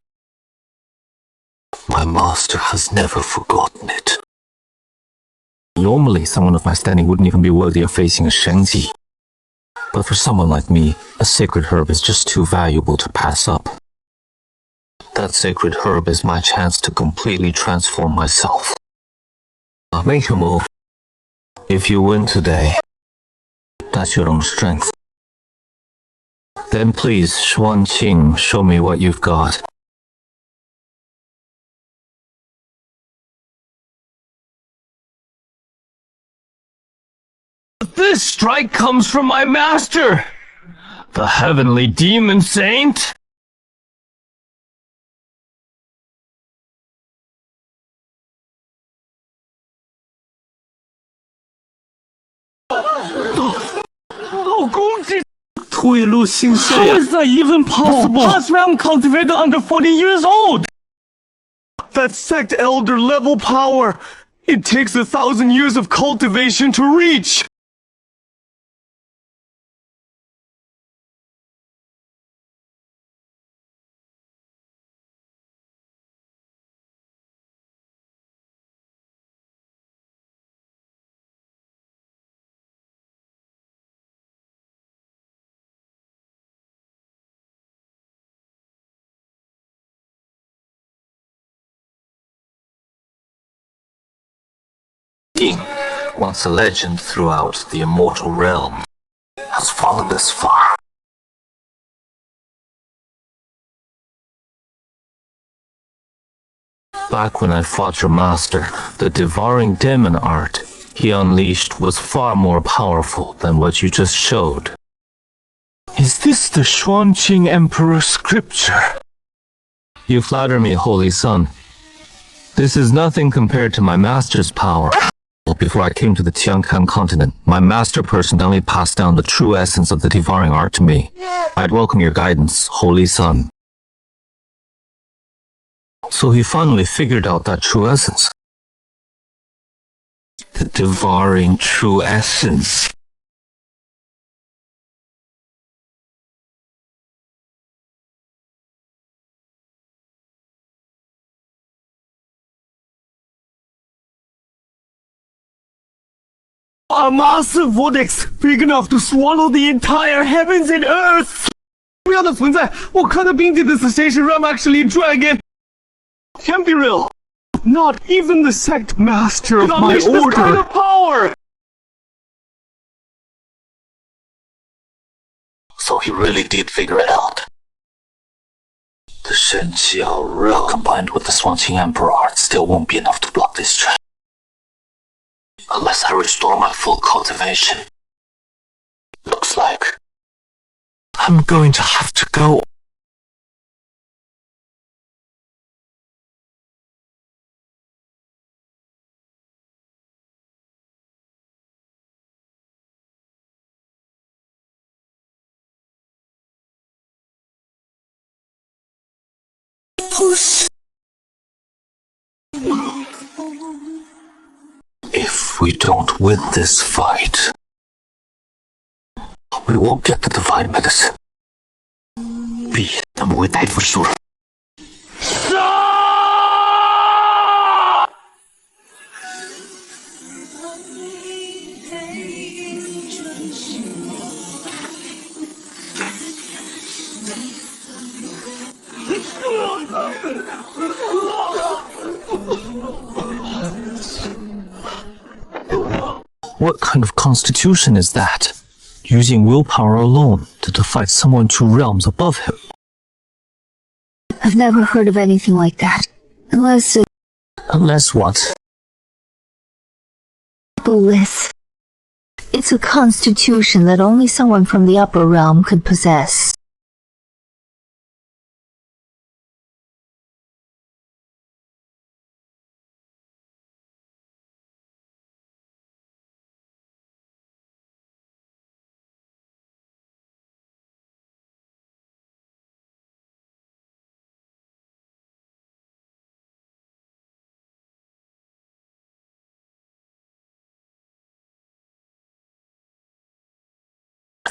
S3: my master has never forgotten it. Normally, someone of my standing wouldn't even be worthy of facing a Shengzi. But for someone like me, a sacred herb is just too valuable to pass up. That sacred herb is my chance to completely transform myself. Make your move. If you win today, that's your own strength. Then please, Xuanqing, show me what you've got.
S1: This strike comes from my master, the heavenly demon saint. How is that even possible? Past realm cultivated under 40 years old. That's sect elder level power. It takes 1,000 years of cultivation to reach.
S3: once a legend throughout the immortal realm, has fallen this far. Back when I fought your master, the devouring demon art he unleashed was far more powerful than what you just showed.
S2: Is this the Xuanqing Emperor scripture?
S3: You flatter me, Holy Son. This is nothing compared to my master's power. Before I came to the Tiancang continent, my master personally passed down the true essence of the devouring art to me. I'd welcome your guidance, Holy Son. So he finally figured out that true essence. The devouring true essence.
S1: A massive vortex big enough to swallow the entire heavens and earth. 不要的存在，我看到冰底的 Cetacean realm actually dragon. Can't be real. Not even the sect master of my order. This kind of power.
S3: So he really did figure it out. The Shenqiao realm combined with the Xuanqing Emperor art still won't be enough to block this trend. Unless I restore my full cultivation. Looks like I'm going to have to go. If we don't win this fight, we won't get the divine medicine. 他们会代付输了。What kind of constitution is that? Using willpower alone to defy someone 2 realms above him.
S4: I've never heard of anything like that. Unless
S3: what?
S4: bliss. It's a constitution that only someone from the upper realm could possess.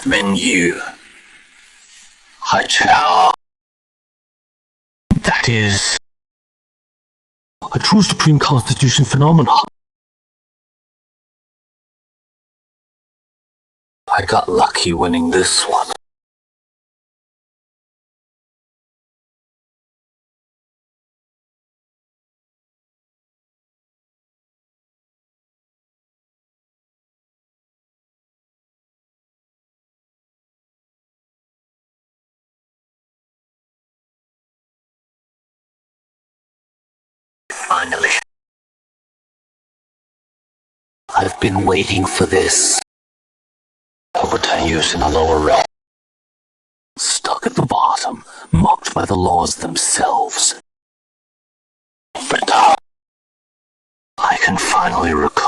S3: Menu. Haichao. That is a true Supreme Constitution phenomenon. I got lucky winning this one. Finally. I've been waiting for this. Over 10 years in the lower realm. Stuck at the bottom, mocked by the laws themselves. But now, I can finally recover